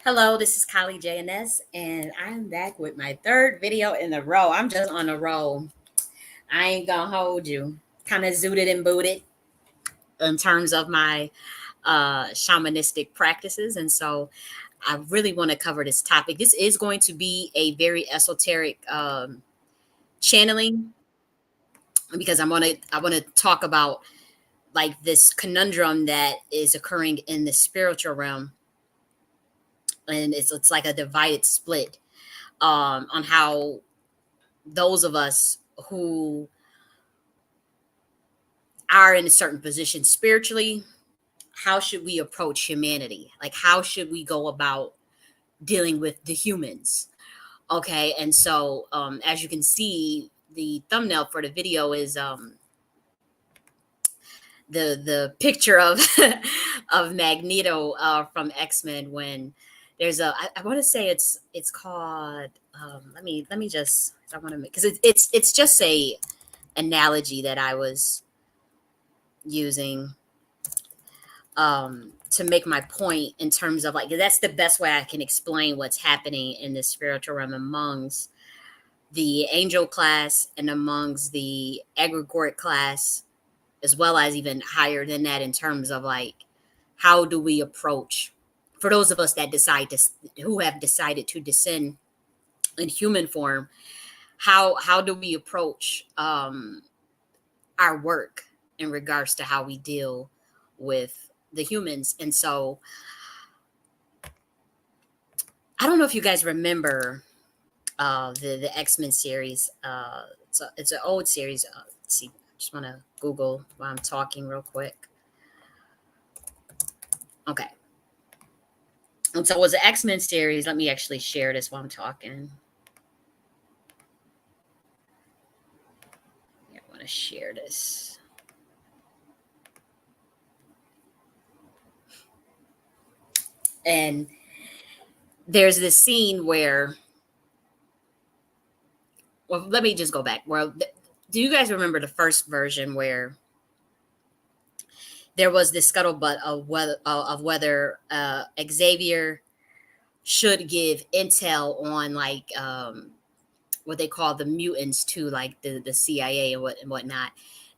Hello, this is J.N.S, and I'm back with my third video in a row. I'm just on a roll. I ain't gonna hold you. Kind of zooted and booted in terms of my shamanistic practices. And so I really want to cover this topic. This is going to be a very esoteric channeling because I want to talk about like this conundrum that is occurring in the spiritual realm, and it's like a divided split on how those of us who are in a certain position spiritually, how should we approach humanity? Like, how should we go about dealing with the humans? Okay. And so, as you can see, the thumbnail for the video is the picture of of Magneto from X-Men. When there's I want to say it's called let me just, I want to make, because it's just a analogy that I was using to make my point, in terms of like, that's the best way I can explain what's happening in the spiritual realm amongst the angel class and amongst the egregoric class, as well as even higher than that, in terms of like, how do we approach, for those of us that who have decided to descend in human form, how do we approach our work in regards to how we deal with the humans. And so I don't know if you guys remember the X-Men series. It's an old series. Let's see, I just want to Google while I'm talking real quick. Okay. And so it was an X-Men series. Let me actually share this while I'm talking. Yeah, I want to share this. And there's this scene where, well, let me just go back. Well, do you guys remember the first version where there was this scuttlebutt of whether Xavier should give intel on like what they call the mutants to like the CIA and whatnot.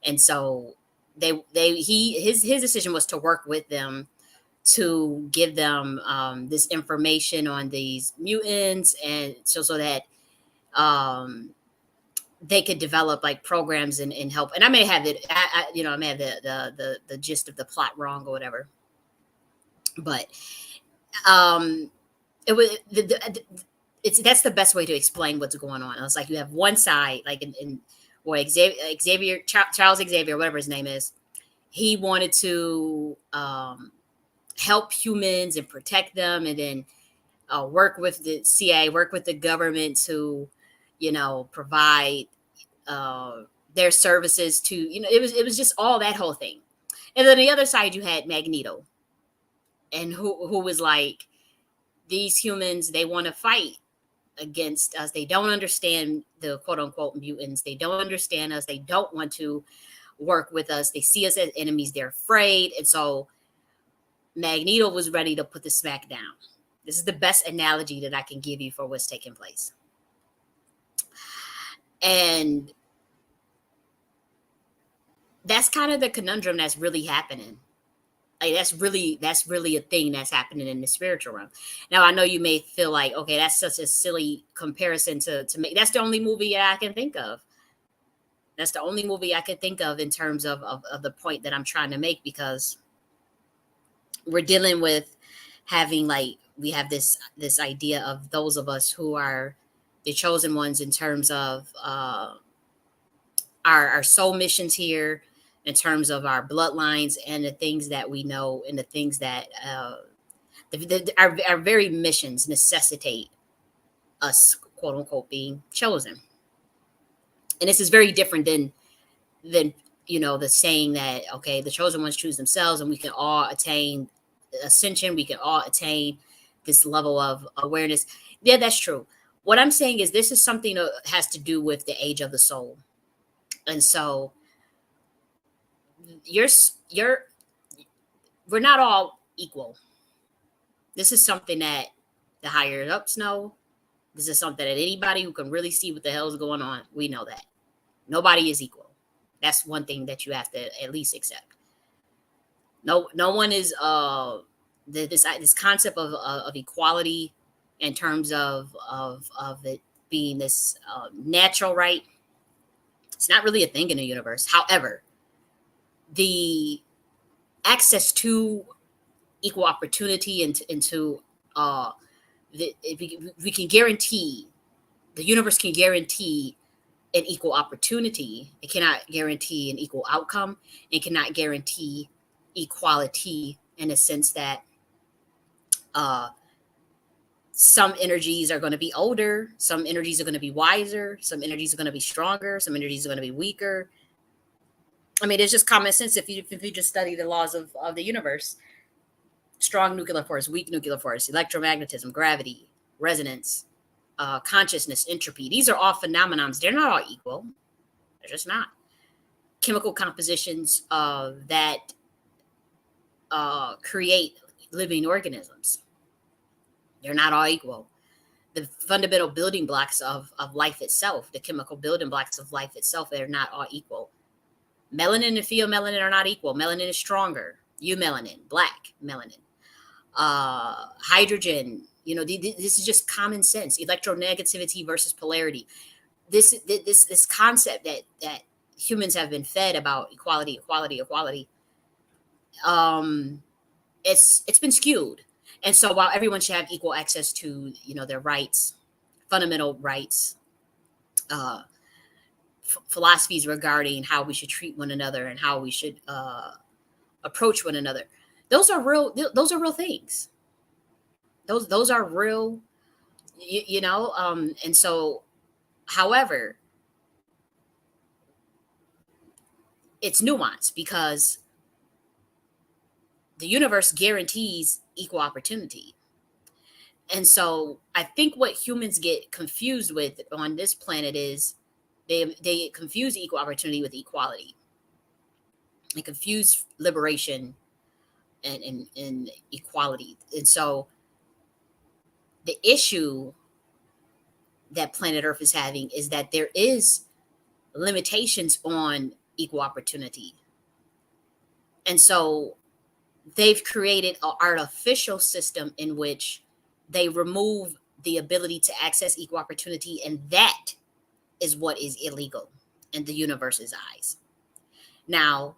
And so his decision was to work with them to give them this information on these mutants, and so that um, they could develop like programs and help. And I may have it, I may have the gist of the plot wrong or whatever, but um, it was it's that's the best way to explain what's going on. It's like you have one side, like in where Charles Xavier, whatever his name is, he wanted to help humans and protect them, and then work with the CIA, work with the government to, provide their services to, it was just all that whole thing. And then the other side, you had Magneto, and who was like, these humans, they want to fight against us. They don't understand the quote unquote mutants. They don't understand us. They don't want to work with us. They see us as enemies. They're afraid. And so Magneto was ready to put the smack down. This is the best analogy that I can give you for what's taking place. And that's kind of the conundrum that's really happening. Like that's really a thing that's happening in the spiritual realm. Now I know you may feel like, okay, that's such a silly comparison to make. That's the only movie I can think of. That's the only movie I could think of in terms of the point that I'm trying to make, because we're dealing with having, like, we have this idea of those of us who are the chosen ones, in terms of our soul missions here, in terms of our bloodlines and the things that we know, and the things that our very missions necessitate us, quote unquote, being chosen. And this is very different than the saying that, okay, the chosen ones choose themselves, and we can all attain ascension, we can all attain this level of awareness. Yeah, that's true. What I'm saying is, this is something that has to do with the age of the soul. And so you're we're not all equal. This is something that The higher ups know. This is something that anybody who can really see what the hell is going on, we know that. Nobody is equal. That's one thing that you have to at least accept. No one is this concept of equality in terms of it being this natural right. It's not really a thing in the universe. However, the access to equal opportunity and into we can guarantee, the universe can guarantee an equal opportunity. It cannot guarantee an equal outcome. It cannot guarantee equality in a sense that uh, some energies are going to be older, some energies are going to be wiser, some energies are going to be stronger, some energies are going to be weaker. I mean, it's just common sense if you just study the laws of the universe. Strong nuclear force, weak nuclear force, electromagnetism, gravity, resonance, consciousness, entropy. These are all phenomenons. They're not all equal. They're just not. Chemical compositions that create living organisms. They're not all equal. The fundamental building blocks of life itself, the chemical building blocks of life itself, they're not all equal. Melanin and pheomelanin are not equal. Melanin is stronger. Eumelanin, black melanin. Hydrogen, this is just common sense. Electronegativity versus polarity. This concept that humans have been fed about equality, it's been skewed. And so while everyone should have equal access to their rights, fundamental rights, philosophies regarding how we should treat one another and how we should approach one another, those are real. Those are real things. Those are real. And so, however, it's nuanced because the universe guarantees equal opportunity. And so I think what humans get confused with on this planet is they confuse equal opportunity with equality. They confuse liberation and equality. And so the issue that planet Earth is having is that there is limitations on equal opportunity. And so they've created an artificial system in which they remove the ability to access equal opportunity, and that is what is illegal in the universe's eyes. Now,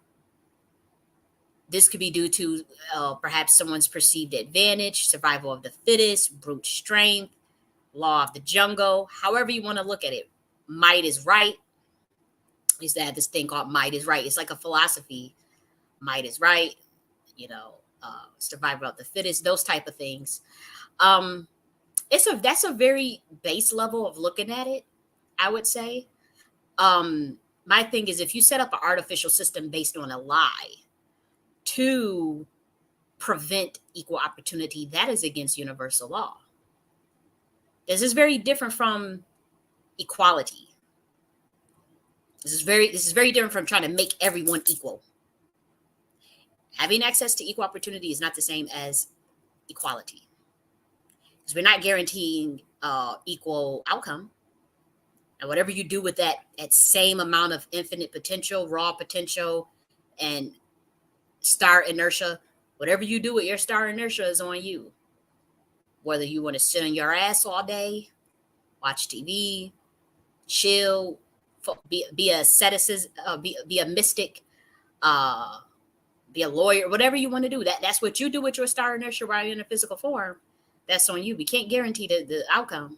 this could be due to perhaps someone's perceived advantage, survival of the fittest, brute strength, law of the jungle, however you want to look at it. Might is right. I used to have this thing called might is right. It's like a philosophy. Might is right, survival of the fittest, those type of things. That's a very base level of looking at it, I would say. My thing is, if you set up an artificial system based on a lie to prevent equal opportunity, that is against universal law. This is very different from equality. This is very different from trying to make everyone equal. Having access to equal opportunity is not the same as equality, because we're not guaranteeing equal outcome. And whatever you do with that same amount of infinite potential, raw potential, and star inertia, whatever you do with your star inertia is on you. Whether you want to sit on your ass all day, watch TV, chill, be a asceticist, be a mystic, be a lawyer, whatever you want to do. That's what you do with your star inertia while you're in a physical form. That's on you. We can't guarantee the outcome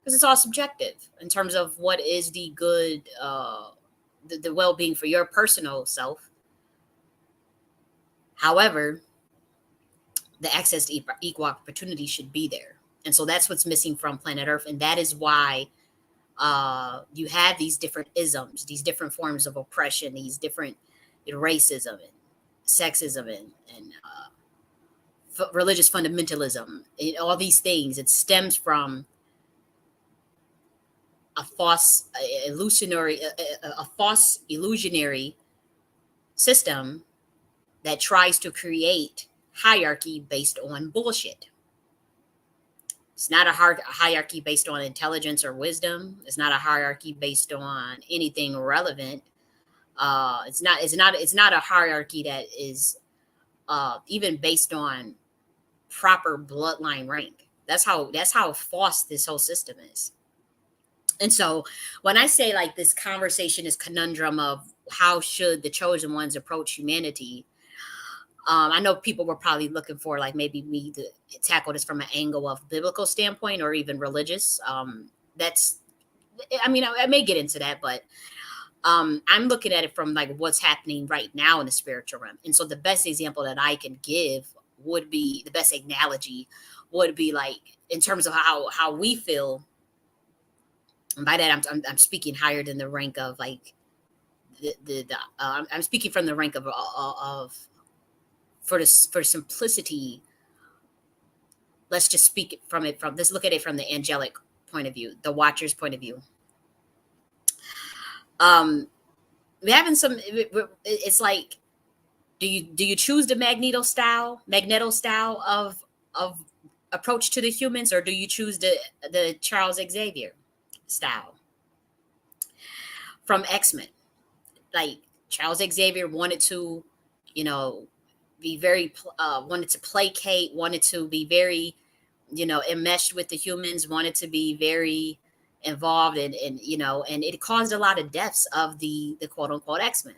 because it's all subjective in terms of what is the good, the well-being for your personal self. However, the access to equal opportunity should be there. And so that's what's missing from planet Earth. And that is why you have these different isms, these different forms of oppression, these different racism and sexism and religious fundamentalism, all these things. It stems from a false illusionary system that tries to create hierarchy based on bullshit. It's not a hierarchy based on intelligence or wisdom. It's not a hierarchy based on anything relevant. It's not a hierarchy that is even based on proper bloodline rank. That's how false this whole system is. And so when I say like this conversation is conundrum of how should the chosen ones approach humanity, I know people were probably looking for like maybe me to tackle this from an angle of biblical standpoint or even religious. That's I mean I may get into that, but I'm looking at it from like what's happening right now in the spiritual realm. And so the best example that I can give would be the best analogy would be like in terms of how we feel. And by that I'm speaking higher than the rank of like I'm speaking from the rank of for simplicity. Let's just speak from it from let's look at it from the angelic point of view, the watcher's point of view. Um, we're having some. It's like, do you choose the magneto style of approach to the humans, or do you choose the Charles Xavier style from X-Men? Like Charles Xavier wanted to, you know, be very wanted to placate, wanted to be very, enmeshed with the humans, wanted to be very involved and it caused a lot of deaths of the quote unquote X-Men.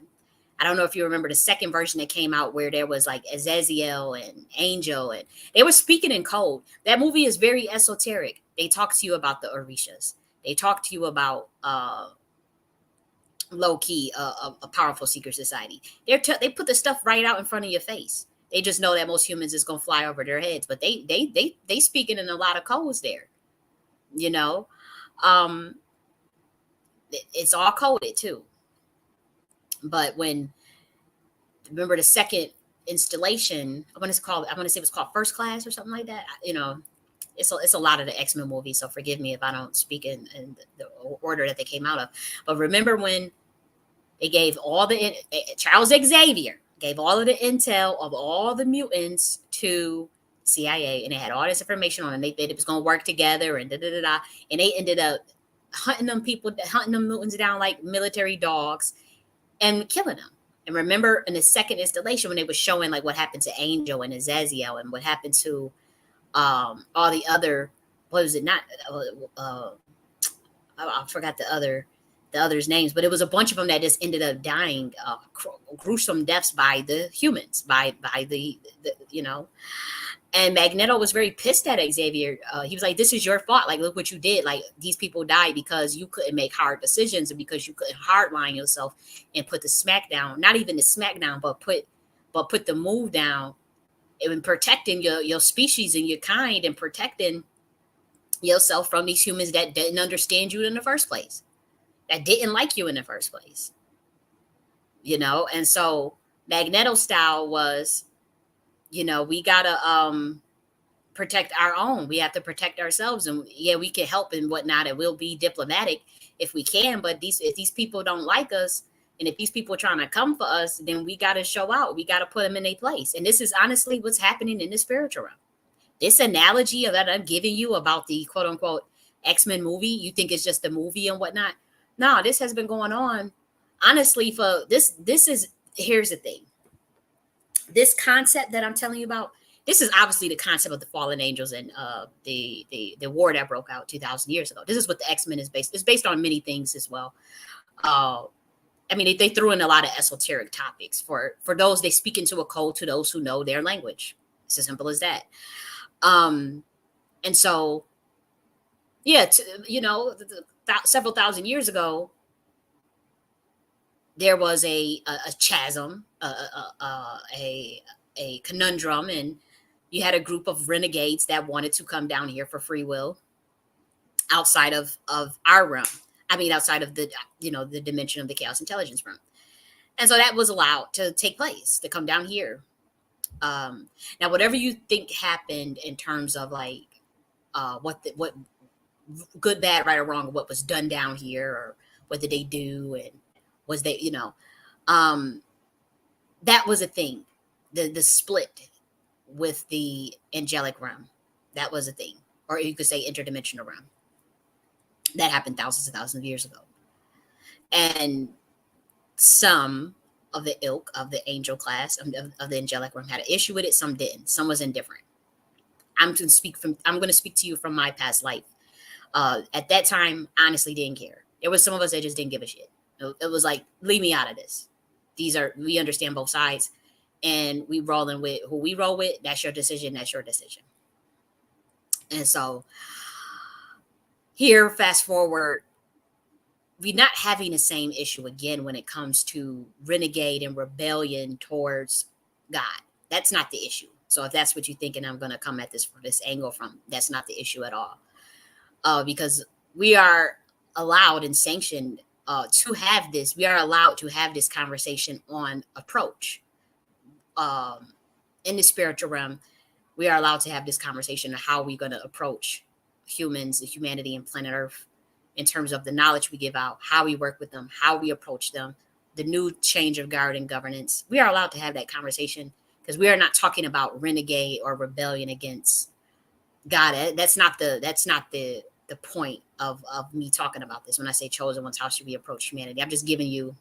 I don't know if you remember the second version that came out where there was like Azazel and Angel and they were speaking in code. That movie is very esoteric. They talk to you about the Orishas. They talk to you about low key a powerful secret society. They put the stuff right out in front of your face. They just know that most humans is gonna fly over their heads, but they speaking in a lot of codes there. You know, um, it's all coded too. But when remember the second installation, I want to say it was called First Class or something like that. It's a lot of the X-Men movies, so forgive me if I don't speak in the order that they came out of. But remember when they gave Charles Xavier gave all of the intel of all the mutants to CIA, and they had all this information on, and they it was going to work together, and da da da da, and they ended up hunting them mutants down like military dogs, and killing them. And remember, in the second installation, when they were showing like what happened to Angel and Azazel, and what happened to all the other, what was it? Not uh, I forgot the others' names, but it was a bunch of them that just ended up dying gruesome deaths by the humans, by the. And Magneto was very pissed at Xavier. He was like, "This is your fault. Like, look what you did. Like, these people died because you couldn't make hard decisions and because you couldn't hardline yourself and put the smack down. Not even the smack down, but put the move down and protecting your species and your kind and protecting yourself from these humans that didn't understand you in the first place, that didn't like you in the first place. And so Magneto style was, we gotta protect our own. We have to protect ourselves, and yeah, we can help and whatnot, and we'll be diplomatic if we can. But if these people don't like us, and if these people are trying to come for us, then we got to show out. We got to put them in their place. And this is honestly what's happening in the spiritual realm. This analogy that I'm giving you about the quote unquote X-Men movie, you think it's just a movie and whatnot. No, this has been going on honestly for this. This is Here's the thing. This concept that I'm telling you about, this is obviously the concept of the fallen angels and the war that broke out 2,000 years ago. This is what the X-Men is based. It's based on many things as well. Uh, I mean, they threw in a lot of esoteric topics for those. They speak into a code to those who know their language. It's as simple as that. Um, and so, yeah, several thousand years ago, there was a chasm, a conundrum, and you had a group of renegades that wanted to come down here for free will outside of our realm. I mean, outside of the dimension of the chaos intelligence realm. And so that was allowed to take place, to come down here. Now, whatever you think happened in terms of like what good, bad, right, or wrong, what was done down here, or what did they do, and was they, um, that was a thing. The split with the angelic realm, that was a thing. or you could say interdimensional realm. That happened thousands and thousands of years ago. And some of the ilk of the angel class of the angelic realm had an issue with it. Some didn't. Some was indifferent. I'm going to speak to you from my past life. At that time, honestly, didn't care. There was some of us that just didn't give a shit. It was like, leave me out of this. We understand both sides, and we rolling with who we roll with. That's your decision. That's your decision. And so here, fast forward, we're not having the same issue again when it comes to renegade and rebellion towards God. That's not the issue. So if that's what you're thinking, I'm going to come at this from this angle from, that's not the issue at all. Because we are allowed and sanctioned to have this. We are allowed to have this conversation on approach. In the spiritual realm, we are allowed to have this conversation of how we're going to approach humans, humanity, and planet Earth in terms of the knowledge we give out, how we work with them, how we approach them, the new change of guard and governance. We are allowed to have that conversation because we are not talking about renegade or rebellion against God. That's not the point of me talking about this. When I say chosen ones, how should we approach humanity? I'm just giving you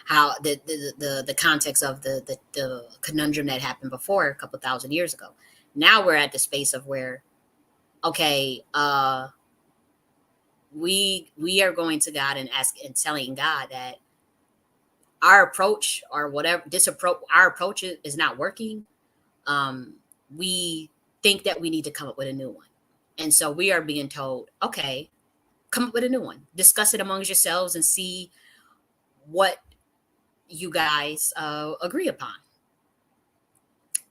how the context of the conundrum that happened before a couple thousand years ago. Now we're at the space of where, okay, we are going to God and ask and telling God that our approach or whatever our approach is not working. We think that we need to come up with a new one. And so we are being told, okay, come up with a new one. Discuss it amongst yourselves and see what you guys agree upon.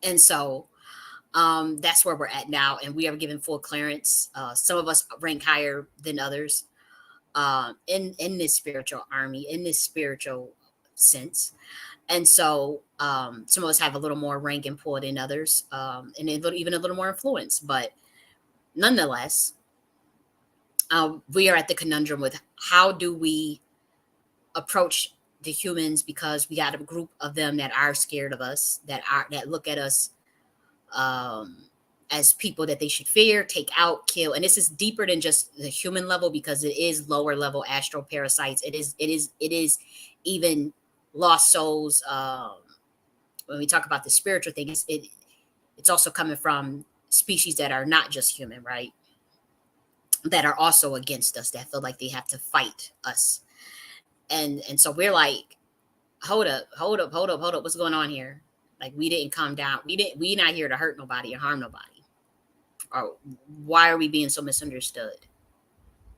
And so that's where we're at now. And we are given full clearance. Some of us rank higher than others in this spiritual army, in this spiritual sense. And so some of us have a little more rank and pull than others, and even a little more influence. But nonetheless, we are at the conundrum with how do we approach the humans, because we got a group of them that are scared of us, that look at us as people that they should fear, take out, kill. And this is deeper than just the human level, because it is lower level astral parasites. It is even lost souls. When we talk about the spiritual thing, it's also coming from species that are not just human, right? That are also against us, that feel like they have to fight us. And so we're like, hold up, what's going on here? Like, we didn't come down, we not here to hurt nobody or harm nobody. Or why are we being so misunderstood?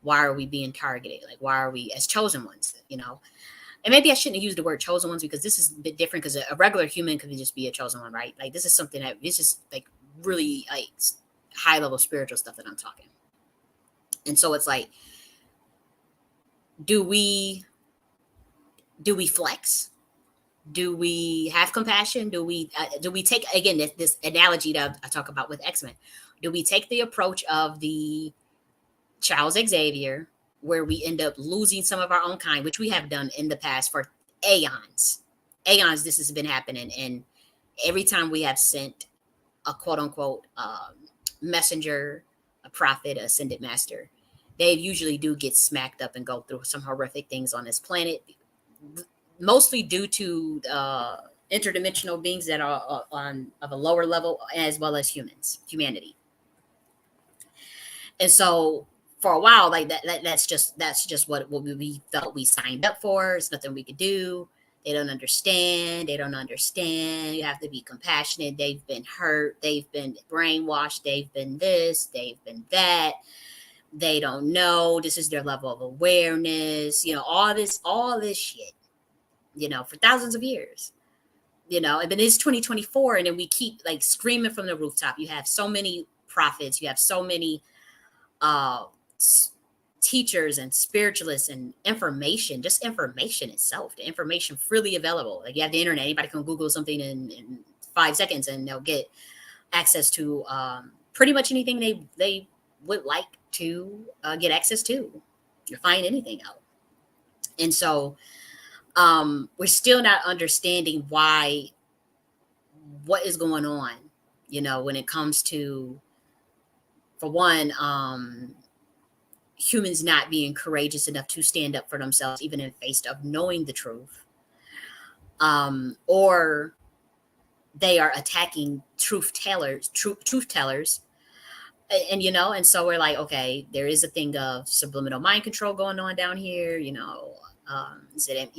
Why are we being targeted? Like, why are we as chosen ones, And maybe I shouldn't use the word chosen ones, because this is a bit different, because a regular human could just be a chosen one, right? Like, this is something that this is like really like high level spiritual stuff that I'm talking. And so it's like, do we flex? Do we have compassion? Do we take, again, this analogy that I talk about with X-Men? Do we take the approach of the Charles Xavier, where we end up losing some of our own kind, which we have done in the past for aeons? This has been happening, and every time we have sent a quote unquote messenger, a prophet, ascended master, they usually do get smacked up and go through some horrific things on this planet, mostly due to interdimensional beings that are on of a lower level, as well as humanity. And so for a while, like that's just what we felt we signed up for. It's nothing we could do. They don't understand. You have to be compassionate. They've been hurt. They've been brainwashed. They've been this. They've been that. They don't know. This is their level of awareness. All this shit. For thousands of years. And then it's 2024, and then we keep like screaming from the rooftop. You have so many prophets. You have so many teachers and spiritualists and information, just information itself, the information freely available. Like, you have the internet, anybody can Google something in 5 seconds and they'll get access to pretty much anything they would like to get access to. You'll find anything out. And so we're still not understanding what is going on, when it comes to For one, humans not being courageous enough to stand up for themselves, even in face of knowing the truth, or they are attacking truth tellers, and and so we're like, okay, there is a thing of subliminal mind control going on down here, is it,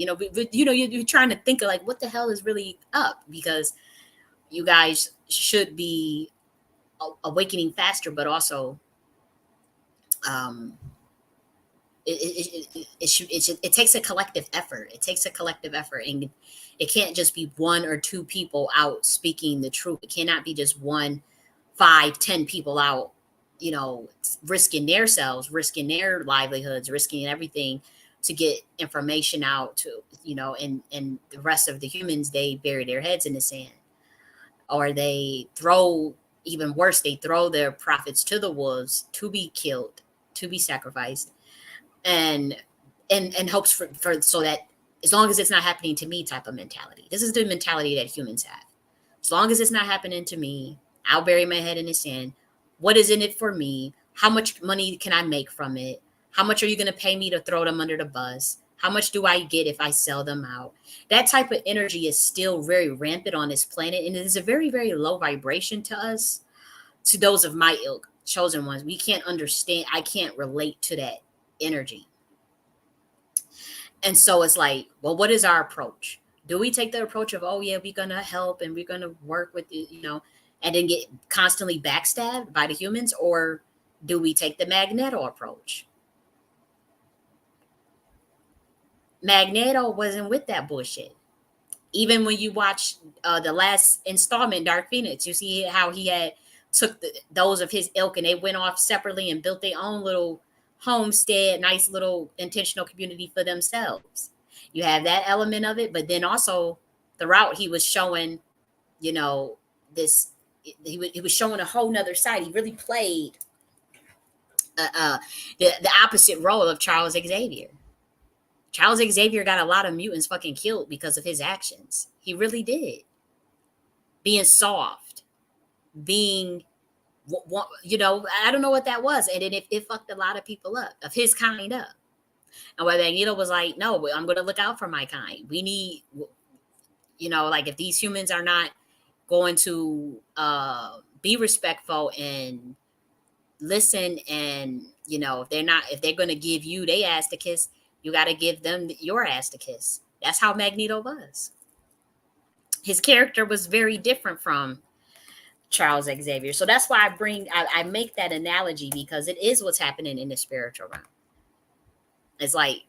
you're trying to think of like what the hell is really up, because you guys should be awakening faster, but also um it takes a collective effort. It takes a collective effort, and it can't just be one or two people out speaking the truth. It cannot be just one, 5, 10 people out, you know, risking their selves, risking their livelihoods, risking everything to get information out to, and the rest of the humans, they bury their heads in the sand, or they throw, even worse, they throw their prophets to the wolves to be killed, to be sacrificed, and and hopes for so that as long as it's not happening to me type of mentality. This is the mentality that humans have. As long as it's not happening to me, I'll bury my head in the sand. What is in it for me? How much money can I make from it? How much are you going to pay me to throw them under the bus? How much do I get if I sell them out? That type of energy is still very rampant on this planet, and it is a very, very low vibration to us, to those of my ilk, chosen ones. We can't understand, I can't relate to that energy. And so it's like, well, what is our approach? Do we take the approach of, oh yeah, we're gonna help and we're gonna work with it, and then get constantly backstabbed by the humans, or do we take the Magneto approach? Magneto wasn't with that bullshit. Even when you watch the last installment, Dark Phoenix, you see how he had took those of his ilk and they went off separately and built their own little homestead, nice little intentional community for themselves. You have that element of it, but then also throughout he was showing, you know, this he was showing a whole nother side. He really played uh, uh, the opposite role of Charles Xavier. Charles Xavier got a lot of mutants fucking killed because of his actions. He really did. Being soft, being, I don't know what that was. And then it fucked a lot of people up, of his kind up. And where Magneto was like, no, I'm going to look out for my kind. We need, like if these humans are not going to be respectful and listen, and, if they're going to give you their ass to kiss, you got to give them your ass to kiss. That's how Magneto was. His character was very different from Charles Xavier. So that's why I make that analogy, because it is what's happening in the spiritual realm. It's like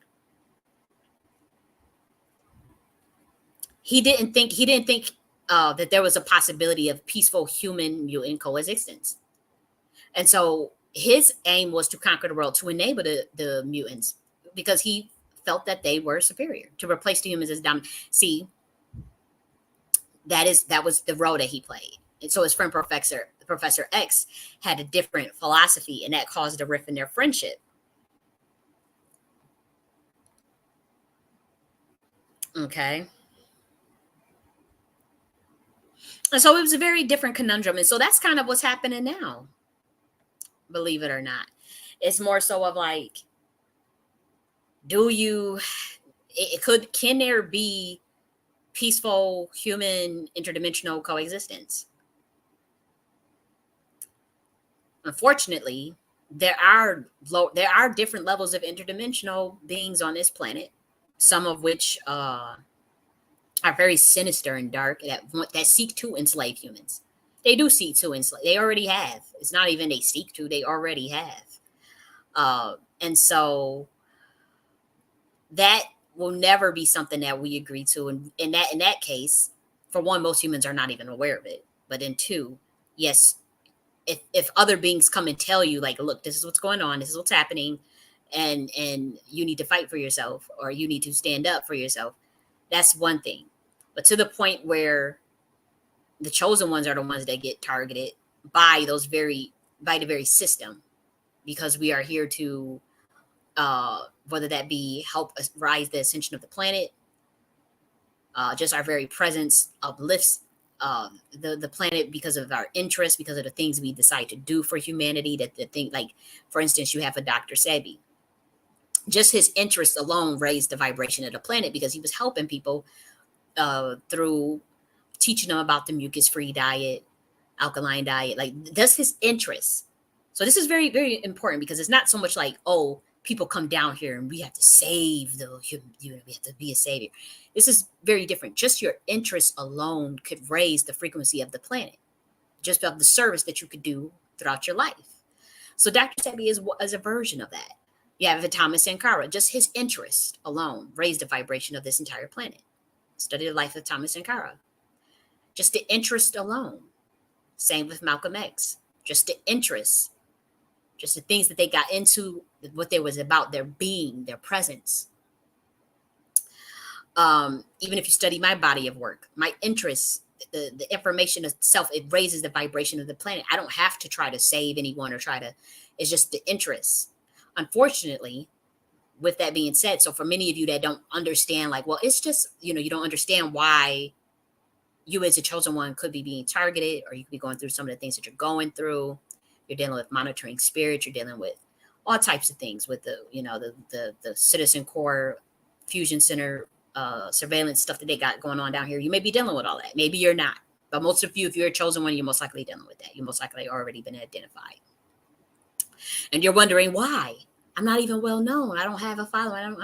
he didn't think that there was a possibility of peaceful human mutant coexistence. And so his aim was to conquer the world, to enable the mutants, because he felt that they were superior, to replace the humans as dominant. See, that was the role that he played. And so his friend Professor X had a different philosophy, and that caused a rift in their friendship. Okay. And so it was a very different conundrum. And so that's kind of what's happening now, believe it or not. It's more so of like, do you, can there be peaceful human interdimensional coexistence? Unfortunately, there are different levels of interdimensional beings on this planet, some of which are very sinister and dark, that seek to enslave humans. They do seek to enslave. They already have. It's not even they seek to. They already have. And so that will never be something that we agree to. And in that case, for one, most humans are not even aware of it. But then two, yes, if other beings come and tell you, like, look, this is what's going on, this is what's happening, and you need to fight for yourself, or you need to stand up for yourself, that's one thing. But to the point where the chosen ones are the ones that get targeted by the very system, because we are here to whether that be help us rise the ascension of the planet, just our very presence uplifts the planet because of our interests, because of the things we decide to do for humanity. That the thing, like for instance, you have a Dr. Sebi. Just his interest alone raised the vibration of the planet because he was helping people through teaching them about the mucus-free diet, alkaline diet. Like that's his interest. So this is very, very important because it's not so much like, oh, people come down here and we have to save the human, we have to be a savior. This is very different. Just your interest alone could raise the frequency of the planet, just of the service that you could do throughout your life. So Dr. Sebi is a version of that. You have Thomas Sankara. Just his interest alone raised the vibration of this entire planet. Study the life of Thomas Sankara. Just the interest alone. Same with Malcolm X. Just the interest, just the things that they got into, what they was about, their being, their presence. Even if you study my body of work, my interests, the information itself, it raises the vibration of the planet. I don't have to try to save anyone or try to, it's just the interest. Unfortunately, with that being said, so for many of you that don't understand, like, well, it's just, you don't understand why you as a chosen one could be being targeted, or you could be going through some of the things that you're going through. You're dealing with monitoring spirits. You're dealing with all types of things with the Citizen Core Fusion Center surveillance stuff that they got going on down here. You may be dealing with all that. Maybe you're not. But most of you, if you're a chosen one, you're most likely dealing with that. You're most likely already been identified. And you're wondering why. I'm not even well known. I don't have a following.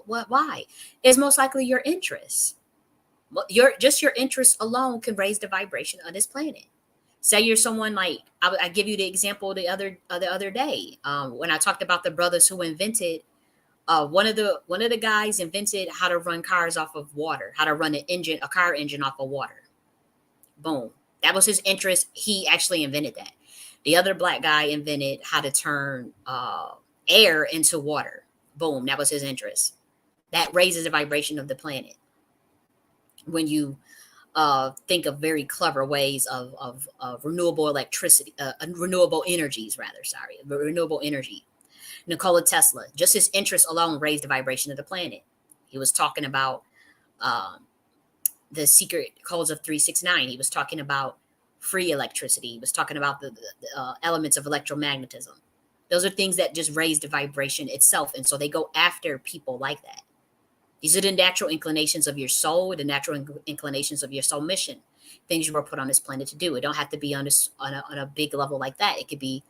Why? It's most likely your interest. Your interest alone can raise the vibration of this planet. Say you're someone like, I give you the example the other day when I talked about the brothers who invented one of the guys invented how to run cars off of water, how to run a car engine off of water. Boom. That was his interest. He actually invented that. The other black guy invented how to turn air into water. Boom. That was his interest. That raises the vibration of the planet. When you think of very clever ways of renewable electricity, renewable energies, renewable energy. Nikola Tesla, just his interest alone raised the vibration of the planet. He was talking about the secret codes of 369. He was talking about free electricity. He was talking about the elements of electromagnetism. Those are things that just raise the vibration itself. And so they go after people like that. These are the natural inclinations of your soul, the natural inclinations of your soul mission, things you were put on this planet to do. It don't have to be on a big level like that. It could be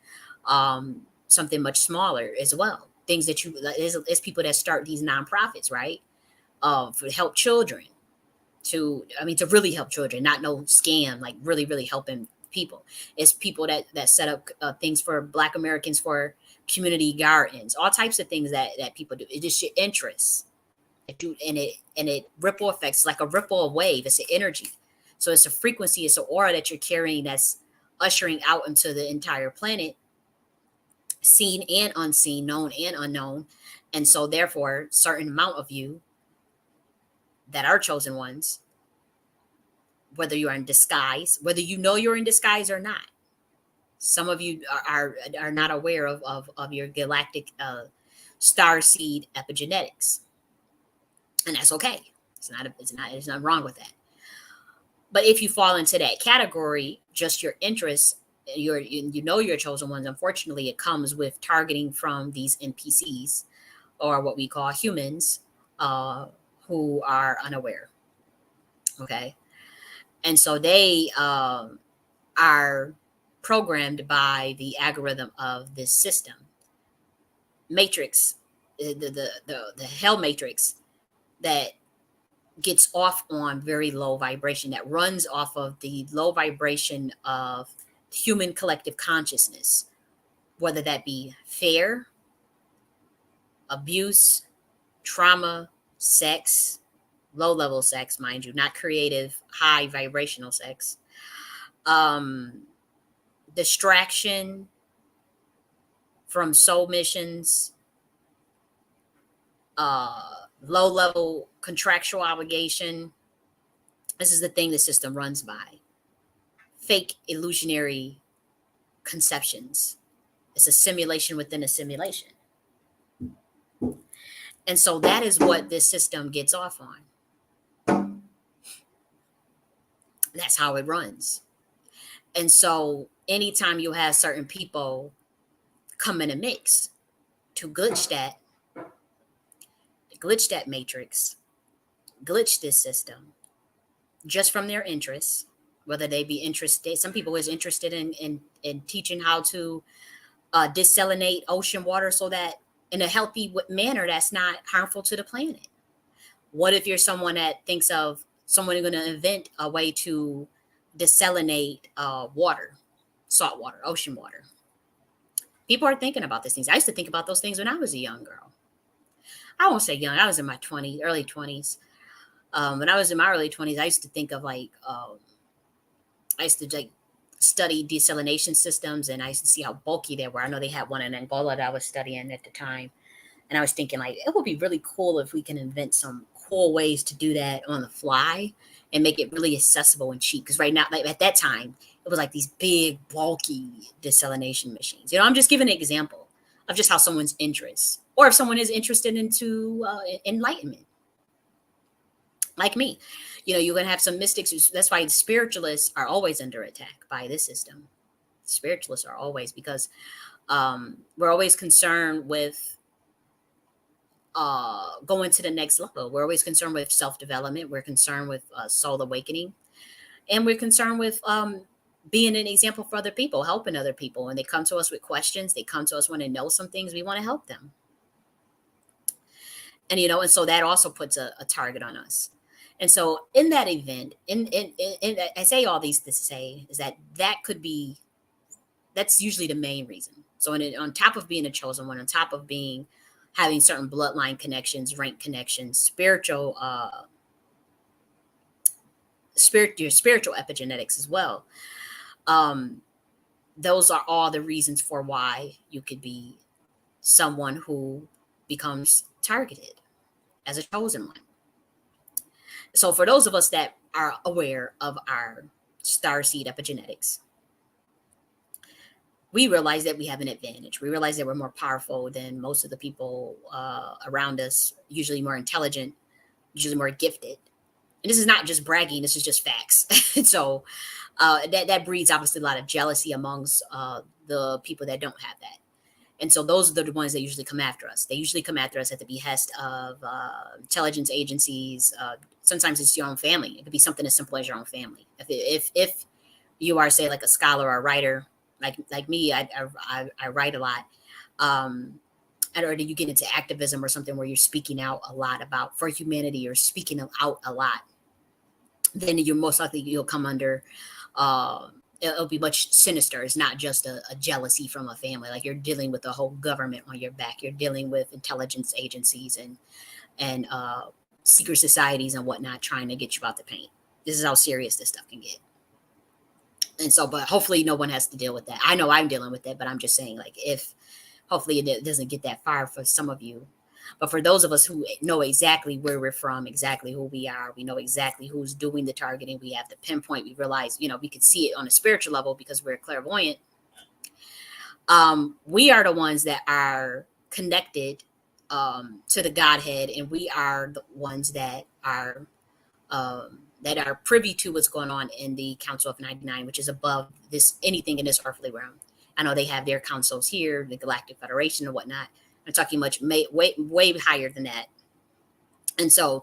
something much smaller as well. Things that it's people that start these nonprofits, right? To help children, to really help children, not no scam, like really, really helping people. It's people that set up things for Black Americans, for community gardens, all types of things that people do. It's just your interests. And it ripple effects, like a ripple, a wave. It's an energy. So it's a frequency, it's an aura that you're carrying that's ushering out into the entire planet, seen and unseen, known and unknown. And so therefore, certain amount of you that are chosen ones, whether you are in disguise, whether you know you're in disguise or not. Some of you are not aware of your galactic star seed epigenetics. And that's okay. There's nothing wrong with that. But if you fall into that category, just your interests, you're chosen ones. Unfortunately, it comes with targeting from these NPCs, or what we call humans, who are unaware. Okay, and so they are programmed by the algorithm of this system matrix, the hell matrix, that gets off on very low vibration, that runs off of the low vibration of human collective consciousness, whether that be fear, abuse, trauma, sex, low level sex, mind you, not creative, high vibrational sex, distraction from soul missions, low level contractual obligation. This is the thing the system runs by. Fake illusionary conceptions. It's a simulation within a simulation. And so that is what this system gets off on. That's how it runs. And so anytime you have certain people come in a mix to glitch that matrix, glitch this system just from their interests, whether they be interested, some people is interested in teaching how to desalinate ocean water so that in a healthy manner that's not harmful to the planet. What if you're someone that thinks of someone going to invent a way to desalinate water, salt water, ocean water? People are thinking about these things. I used to think about those things when I was a young girl. I won't say young. I was in my 20s, early 20s. When I was in my early 20s, I used to think of like, I used to like study desalination systems, and I used to see how bulky they were. I know they had one in Angola that I was studying at the time. And I was thinking, like, it would be really cool if we can invent some cool ways to do that on the fly and make it really accessible and cheap. Because right now, like at that time, it was like these big, bulky desalination machines. I'm just giving an example of just how someone's interest, or if someone is interested into enlightenment, like me. You're going to have some mystics. That's why the spiritualists are always under attack by this system. Spiritualists are always, because we're always concerned with going to the next level. We're always concerned with self-development. We're concerned with soul awakening, and we're concerned with being an example for other people, helping other people. And they come to us with questions. They come to us when they know some things. We want to help them. And so that also puts a target on us. And so in that event, I say all these to say is that could be, that's usually the main reason. So on top of being a chosen one, on top of being having certain bloodline connections, rank connections, your spiritual epigenetics as well. Those are all the reasons for why you could be someone who becomes targeted as a chosen one. So for those of us that are aware of our starseed epigenetics, we realize that we have an advantage. We realize that we're more powerful than most of the people around us, usually more intelligent, usually more gifted. And this is not just bragging, this is just facts. So that breeds obviously a lot of jealousy amongst the people that don't have that. And so those are the ones that usually come after us. They usually come after us at the behest of intelligence agencies. Sometimes it's your own family. It could be something as simple as your own family. If you are, say, like a scholar or a writer, like me, I write a lot. Or do you get into activism or something where you're speaking out a lot about for humanity, or speaking out a lot, then you're most likely you'll come under it'll be much sinister. It's not just a jealousy from a family. Like, you're dealing with the whole government on your back. You're dealing with intelligence agencies and secret societies and whatnot trying to get you out the paint. This is how serious this stuff can get. And so, but hopefully no one has to deal with that. I know I'm dealing with that, but I'm just saying, like, if hopefully it doesn't get that far for some of you. But for those of us who know exactly where we're from, exactly who we are, we know exactly who's doing the targeting, we have the pinpoint, we realize, we can see it on a spiritual level because we're clairvoyant. We are the ones that are connected to the Godhead, and we are the ones that are privy to what's going on in the Council of 99, which is above anything in this earthly realm. I know they have their councils here, the Galactic Federation and whatnot. I'm talking way higher than that. And so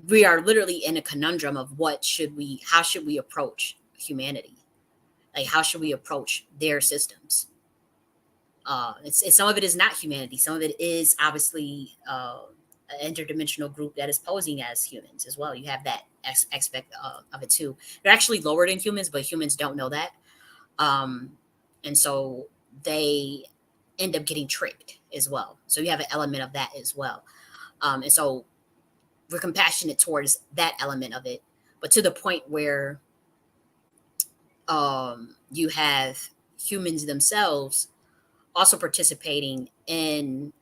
we are literally in a conundrum of how should we approach humanity? Like, how should we approach their systems? Some of it is not humanity. Some of it is obviously an interdimensional group that is posing as humans as well. You have that aspect of it too. They're actually lower than humans, but humans don't know that. And so they end up getting tricked as well. So you have an element of that as well. And so we're compassionate towards that element of it, but to the point where you have humans themselves also participating in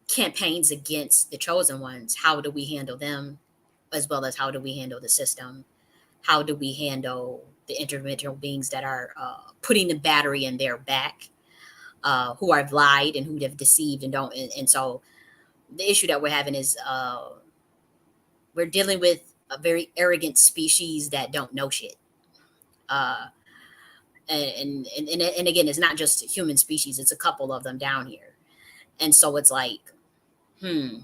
campaigns against the chosen ones. How do we handle them, as well as how do we handle the system? How do we handle the interdimensional beings that are putting the battery in their back, who have lied and who have deceived and don't? And so the issue that we're having is we're dealing with a very arrogant species that don't know shit. Uh, and again, it's not just human species; it's a couple of them down here. And so it's like, hmm,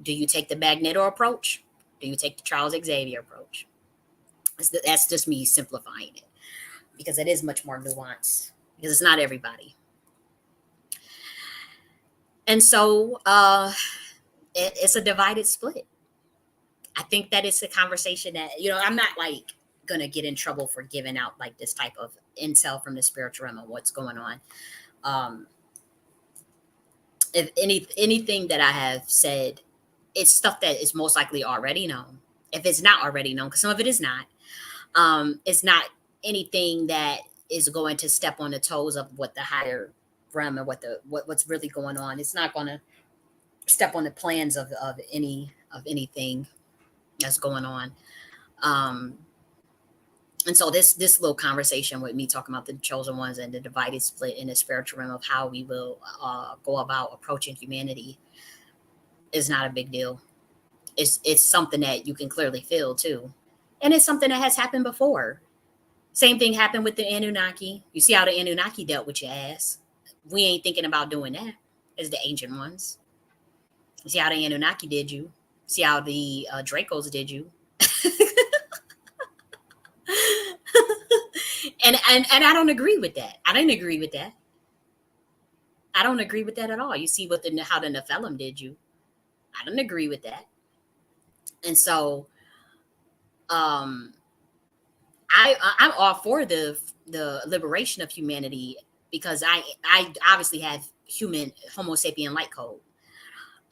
do you take the Magneto approach? Do you take the Charles Xavier approach? That's just me simplifying it because it is much more nuanced because it's not everybody. And so it's a divided split. I think that it's a conversation that, I'm not like going to get in trouble for giving out like this type of intel from the spiritual realm of what's going on. Um, if anything that I have said, it's stuff that is most likely already known. If it's not already known, because some of it is not, it's not anything that is going to step on the toes of what the higher realm and what's really going on. It's not going to step on the plans of anything that's going on. Um, and so this little conversation with me talking about the chosen ones and the divided split in the spiritual realm of how we will go about approaching humanity is not a big deal. It's something that you can clearly feel too, and it's something that has happened before. Same thing happened with the Anunnaki. You see how the Anunnaki dealt with your ass. We ain't thinking about doing that as the ancient ones. You see how the Anunnaki did you. See how the Dracos did you. and I don't agree with that. I didn't agree with that. I don't agree with that at all. You see how the Nephilim did you. I don't agree with that. And so um I'm all for the liberation of humanity because I obviously have human Homo sapien light code.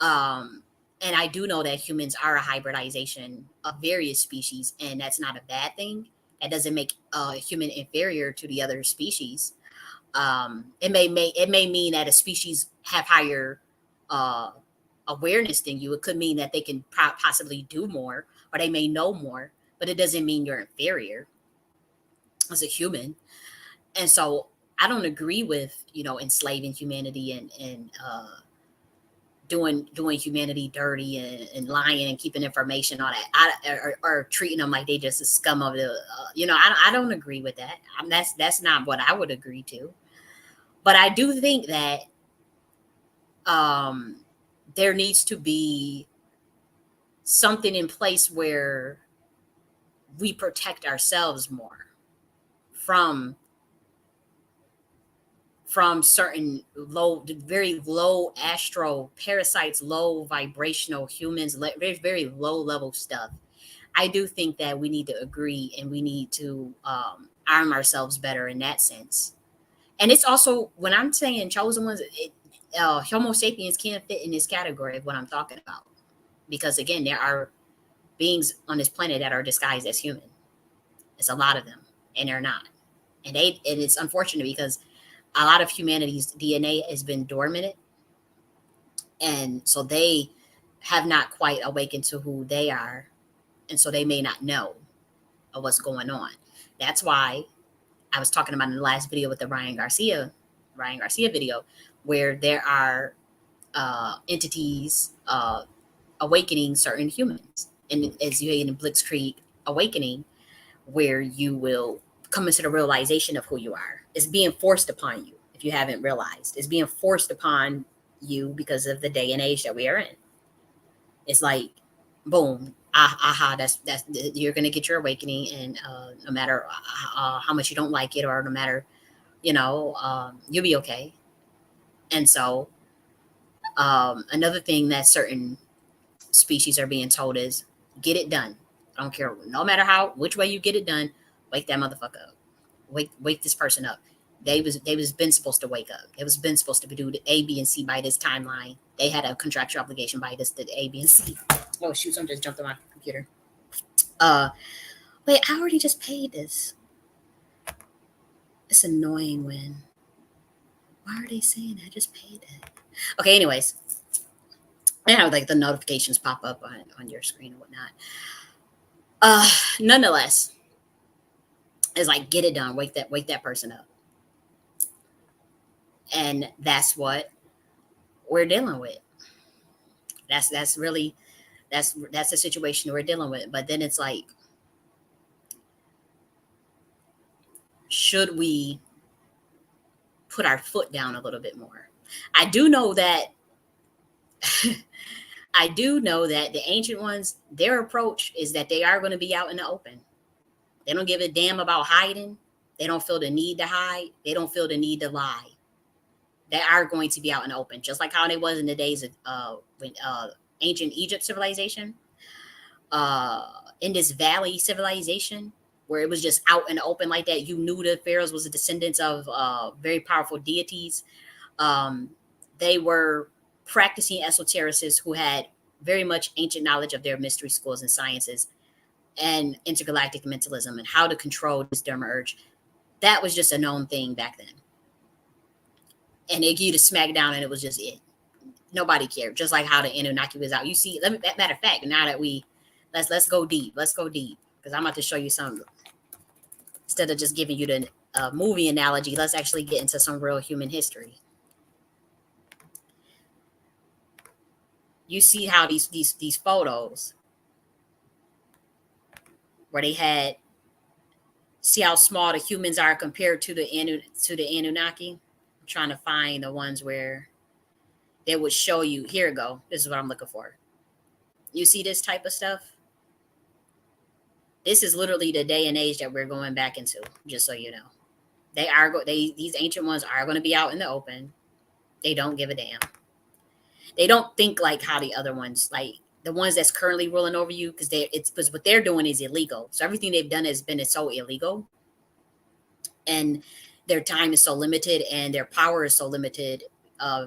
Um and I do know that humans are a hybridization of various species, and that's not a bad thing. That doesn't make a human inferior to the other species. It may mean that a species have higher uh, awareness than you. It could mean that they can possibly do more, or they may know more, but it doesn't mean you're inferior as a human. And so I don't agree with enslaving humanity and doing humanity dirty and lying and keeping information on it, or treating them like they just a scum of the. I don't agree with that. That's not what I would agree to. But I do think that um, there needs to be something in place where we protect ourselves more from certain very low astral parasites, low vibrational humans, very very low level stuff. I do think that we need to agree and we need to arm ourselves better in that sense. And it's also, when I'm saying chosen ones, Homo sapiens can fit in this category of what I'm talking about. Because again, there are beings on this planet that are disguised as human. It's a lot of them, and they're not. And it's unfortunate because a lot of humanity's DNA has been dormant, and so they have not quite awakened to who they are, and so they may not know of what's going on. That's why I was talking about in the last video with the Ryan Garcia video, where there are entities awakening certain humans, and as you in the Blitzkrieg awakening, where you will come into the realization of who you are. It's being forced upon you if you haven't realized. It's being forced upon you because of the day and age that we are in. It's like, boom, aha, that's you're gonna get your awakening, and no matter how much you don't like it, or no matter you'll be okay. And so another thing that certain species are being told is get it done. I don't care, no matter which way you get it done, wake that motherfucker up. Wake this person up. They was been supposed to wake up. It was been supposed to do the A, B, and C by this timeline. They had a contractual obligation by this, the A, B, and C. Oh shoot, someone just jumped on my computer. Uh wait, I already just paid this. It's annoying when why are they saying I just paid it? Okay, anyways. Like the notifications pop up on your screen and whatnot. Nonetheless, it's like get it done, wake that person up. And that's what we're dealing with. That's really That's the situation we're dealing with. But then it's like, should we put our foot down a little bit more? I do know that I do know that the ancient ones, their approach is that they are going to be out in the open. They don't give a damn about hiding. They don't feel the need to hide. They don't feel the need to lie. They are going to be out in the open, just like how they was in the days of when ancient Egypt civilization, uh, in this valley civilization, where it was just out in the open like that. You knew the pharaohs was the descendants of very powerful deities. Um, they were practicing esotericists who had very much ancient knowledge of their mystery schools and sciences and intergalactic mentalism and how to control this Dharma urge. That was just a known thing back then. And they give you the smackdown, and it was just it. Nobody cared. Just like how the Anunnaki was out. You see, matter of fact, now that let's go deep. Let's go deep, because I'm about to show you some. Instead of just giving you the movie analogy, let's actually get into some real human history. You see how these photos where they had, see how small the humans are compared to the Anunnaki. I'm trying to find the ones where they would show you. Here we go. This is what I'm looking for. You see this type of stuff? This is literally the day and age that we're going back into. Just so you know, these ancient ones are going to be out in the open. They don't give a damn. They don't think like how the other ones, like the ones that's currently ruling over you, because what they're doing is illegal. So everything they've done has been so illegal, and their time is so limited, and their power is so limited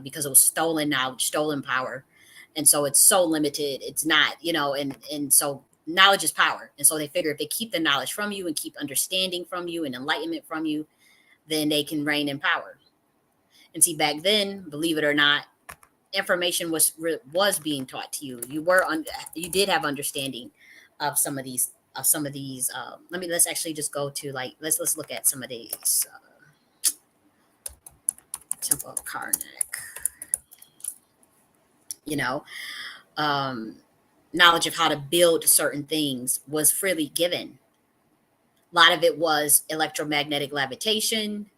because it was stolen knowledge, stolen power, and so it's so limited. It's not, and so knowledge is power, and so they figure if they keep the knowledge from you and keep understanding from you and enlightenment from you, then they can reign in power. And see, back then, believe it or not, information was being taught to you. You did have understanding of some of these let's actually just go to, like, let's look at some of these Temple of Karnak. You know, knowledge of how to build certain things was freely given. A lot of it was electromagnetic levitation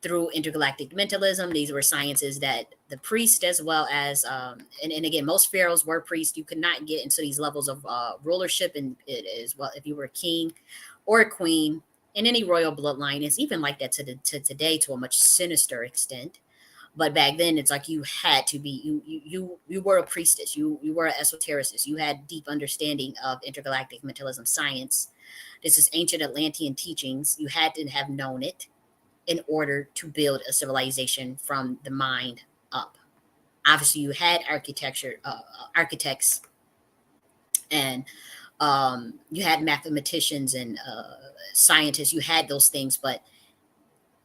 through intergalactic mentalism. These were sciences that the priest, as well as and again, most pharaohs were priests. You could not get into these levels of rulership, and it is, well, if you were a king or a queen in any royal bloodline. It's even like that to today, to a much sinister extent. But back then, it's like you had to be, you were a priestess, you were an esotericist, you had deep understanding of intergalactic mentalism science. This is ancient Atlantean teachings. You had to have known it in order to build a civilization from the mind up. Obviously, you had architects, and you had mathematicians and scientists. You had those things, but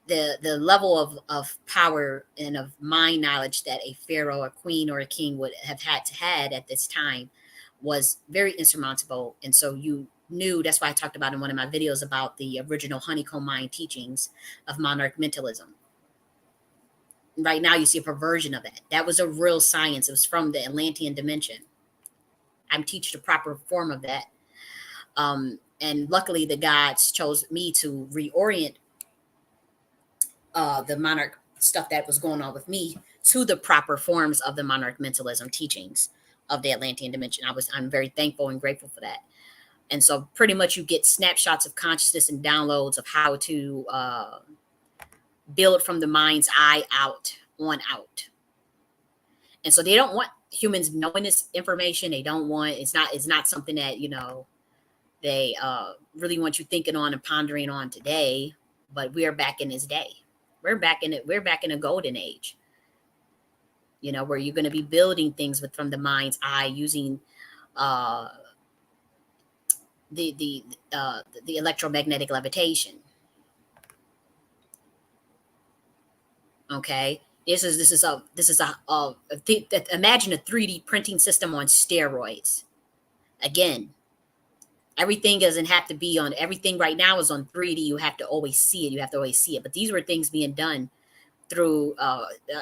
the level of power and of mind knowledge that a pharaoh, a queen, or a king would have had at this time was very insurmountable. And so you knew, that's why I talked about in one of my videos about the original honeycomb mind teachings of monarch mentalism. Right now you see a perversion of that. That was a real science. It was from the Atlantean dimension. I'm teaching the proper form of that. And luckily the gods chose me to reorient the monarch stuff that was going on with me to the proper forms of the monarch mentalism teachings of the Atlantean dimension. I'm very thankful and grateful for that. And so pretty much you get snapshots of consciousness and downloads of how to build from the mind's eye out on out. And so they don't want humans knowing this information. They don't want, it's not something that, they really want you thinking on and pondering on today. But we are back in this day. We're back in a golden age, where you're going to be building things from the mind's eye using the electromagnetic levitation. Okay, imagine a 3D printing system on steroids. Again, everything doesn't have to be on, everything right now is on 3D. You have to always see it. But these were things being done through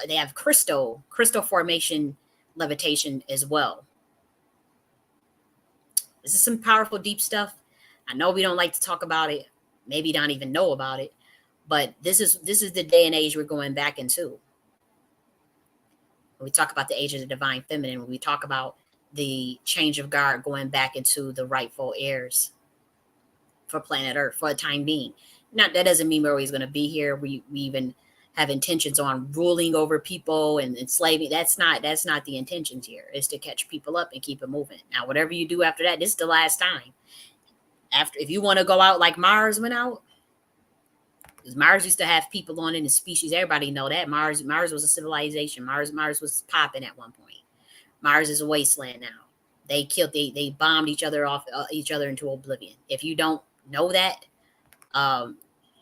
they have crystal formation levitation as well. This is some powerful, deep stuff. I know we don't like to talk about it, maybe don't even know about it, but this is the day and age we're going back into. When we talk about the age of the divine feminine, when we talk about the change of guard going back into the rightful heirs for planet Earth for the time being. Not that doesn't mean we're always going to be here. We even have intentions on ruling over people and enslaving. That's not the intentions here. It's to catch people up and keep it moving. Now, whatever you do after that, this is the last time. After, if you want to go out like Mars went out, because Mars used to have people on in the species. Everybody know that Mars was a civilization. Mars was popping at one point. Mars is a wasteland now. They bombed each other into oblivion. If you don't know that, um,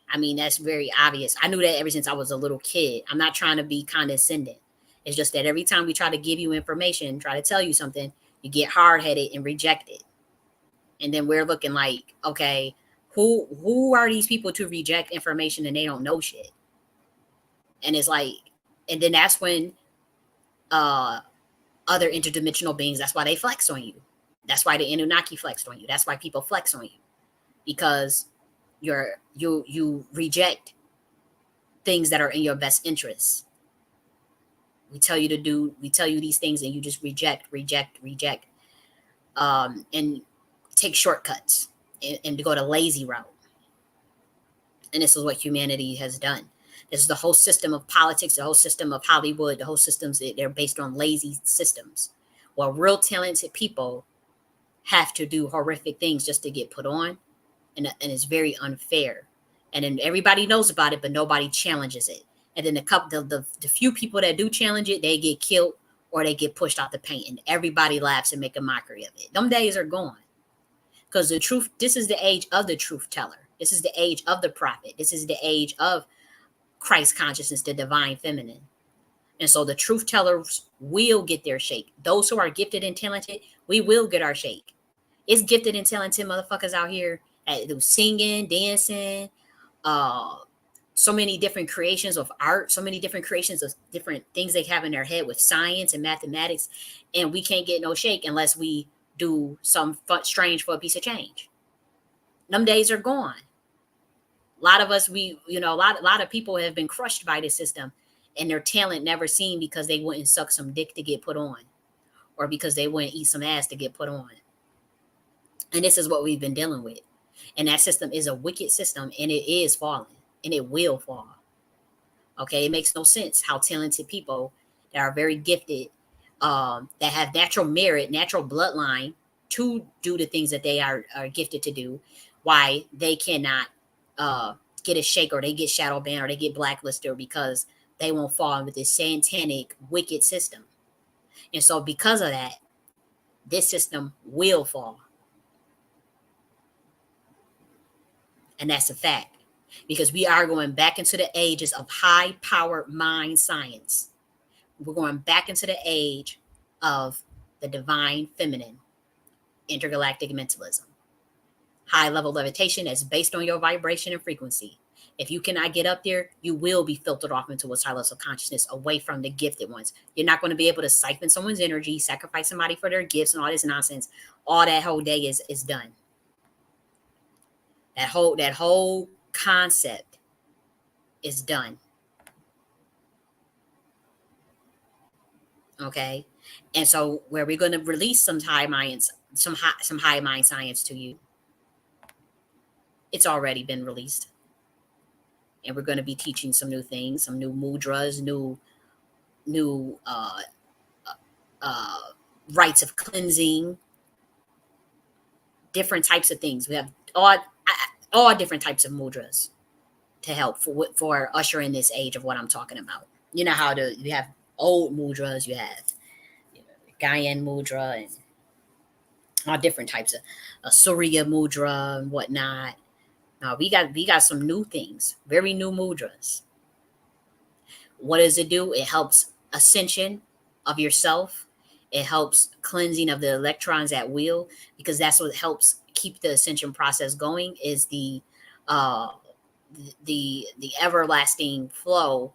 I mean, that's very obvious. I knew that ever since I was a little kid. I'm not trying to be condescending. It's just that every time we try to give you information, try to tell you something, you get hard headed and reject it. And then we're looking like, okay, who are these people to reject information and they don't know shit? And it's like, and then that's when uh other interdimensional beings, that's why they flex on you. That's why the Anunnaki flexed on you. That's why people flex on you. Because you reject things that are in your best interests. We tell you these things and you just reject, and take shortcuts and to go the lazy route. And this is what humanity has done. This is the whole system of politics, the whole system of Hollywood, the whole systems, they're based on lazy systems. While real talented people have to do horrific things just to get put on, and it's very unfair. And then everybody knows about it, but nobody challenges it. And then the few people that do challenge it, they get killed or they get pushed out the paint, and everybody laughs and make a mockery of it. Them days are gone. Because the truth, this is the age of the truth teller. This is the age of the prophet. This is the age of Christ consciousness, the divine feminine. And so the truth tellers will get their shake. Those who are gifted and talented, we will get our shake. It's gifted and talented motherfuckers out here that do singing, dancing, uh, so many different creations of art, so many different creations of different things they have in their head with science and mathematics. And we can't get no shake unless we do some strange for a piece of change. Them days are gone. A lot of us, a lot of people have been crushed by the system and their talent never seen because they wouldn't suck some dick to get put on, or because they wouldn't eat some ass to get put on. And this is what we've been dealing with. And that system is a wicked system, and it is falling, and it will fall. Okay, it makes no sense how talented people that are very gifted, that have natural merit, natural bloodline to do the things that they are gifted to do, why they cannot get a shake, or they get shadow banned, or they get blacklisted, or because they won't fall with this satanic, wicked system. And so because of that, this system will fall. And that's a fact. Because we are going back into the ages of high power mind science. We're going back into the age of the divine feminine, intergalactic mentalism. High level levitation that's based on your vibration and frequency. If you cannot get up there, you will be filtered off into a silence of consciousness, away from the gifted ones. You're not going to be able to siphon someone's energy, sacrifice somebody for their gifts, and all this nonsense. All that whole day is done. That whole concept is done. Okay, and so where we're going to release some high minds, some high mind science to you. It's already been released, and we're going to be teaching some new things, some new mudras, new uh, rites of cleansing, different types of things. We have all different types of mudras to help for ushering this age of what I'm talking about. You know how you have old mudras, you have Gaian mudra, and all different types of Surya mudra and whatnot. Now we got some new things, very new mudras. What does it do? It helps ascension of yourself. It helps cleansing of the electrons at will, because that's what helps keep the ascension process going, is the everlasting flow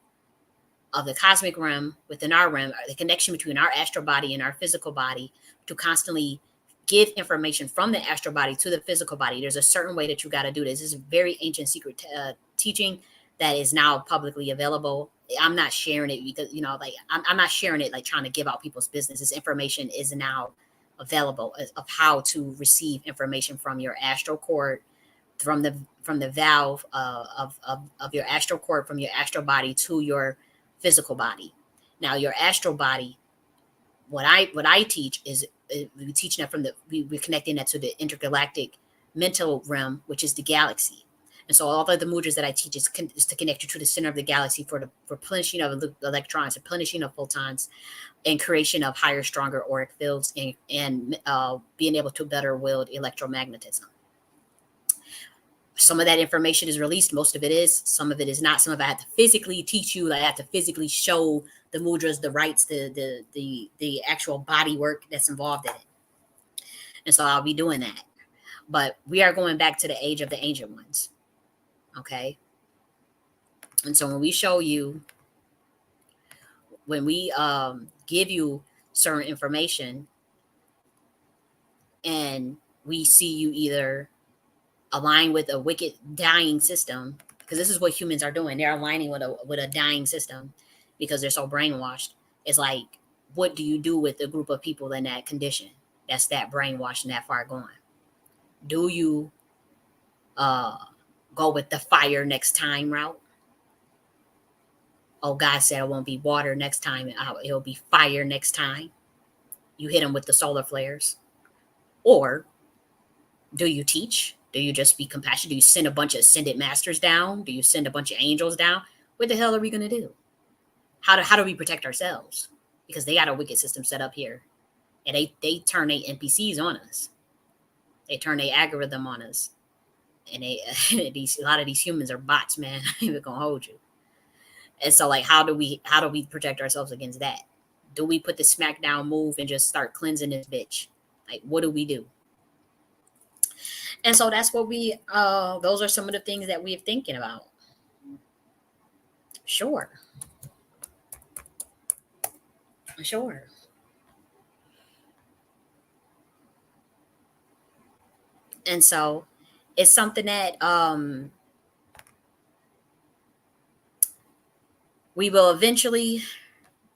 of the cosmic realm within our realm, the connection between our astral body and our physical body, to constantly give information from the astral body to the physical body. There's a certain way that you got to do this. This is a very ancient secret teaching that is now publicly available. I'm not sharing it because, like, I'm not sharing it like trying to give out people's business. This information is now available of how to receive information from your astral cord, from the valve of your astral cord, from your astral body to your physical body. Now, your astral body, what I teach is, we teach that we're connecting that to the intergalactic mental realm, which is the galaxy. And so all of the mudras that I teach is to connect you to the center of the galaxy for the replenishing of the electrons, replenishing of photons, and creation of higher, stronger auric fields, and being able to better wield electromagnetism. Some of that information is released. Most of it is. Some of it is not. Some of it I have to physically teach you. I have to physically show the mudras, the rites, the actual body work that's involved in it. And so I'll be doing that. But we are going back to the age of the ancient ones. Okay. And so when we show you, when we give you certain information, and we see you either align with a wicked dying system, because this is what humans are doing. They're aligning with a dying system because they're so brainwashed. It's like, what do you do with a group of people in that condition that's that brainwashed and that far gone? Do you go with the fire next time route? Oh, God said it won't be water next time. It'll be fire next time. You hit them with the solar flares. Or do you teach? Do you just be compassionate? Do you send a bunch of ascended masters down? Do you send a bunch of angels down? What the hell are we going to do? How do we protect ourselves? Because they got a wicked system set up here. And they turn their NPCs on us. They turn their algorithm on us. And a lot of these humans are bots, man. I'm even gonna hold you. And so, like, how do we protect ourselves against that? Do we put the smackdown move and just start cleansing this bitch? Like, what do we do? And so that's what those are some of the things that we're thinking about. Sure. Sure. And so it's something that we will eventually,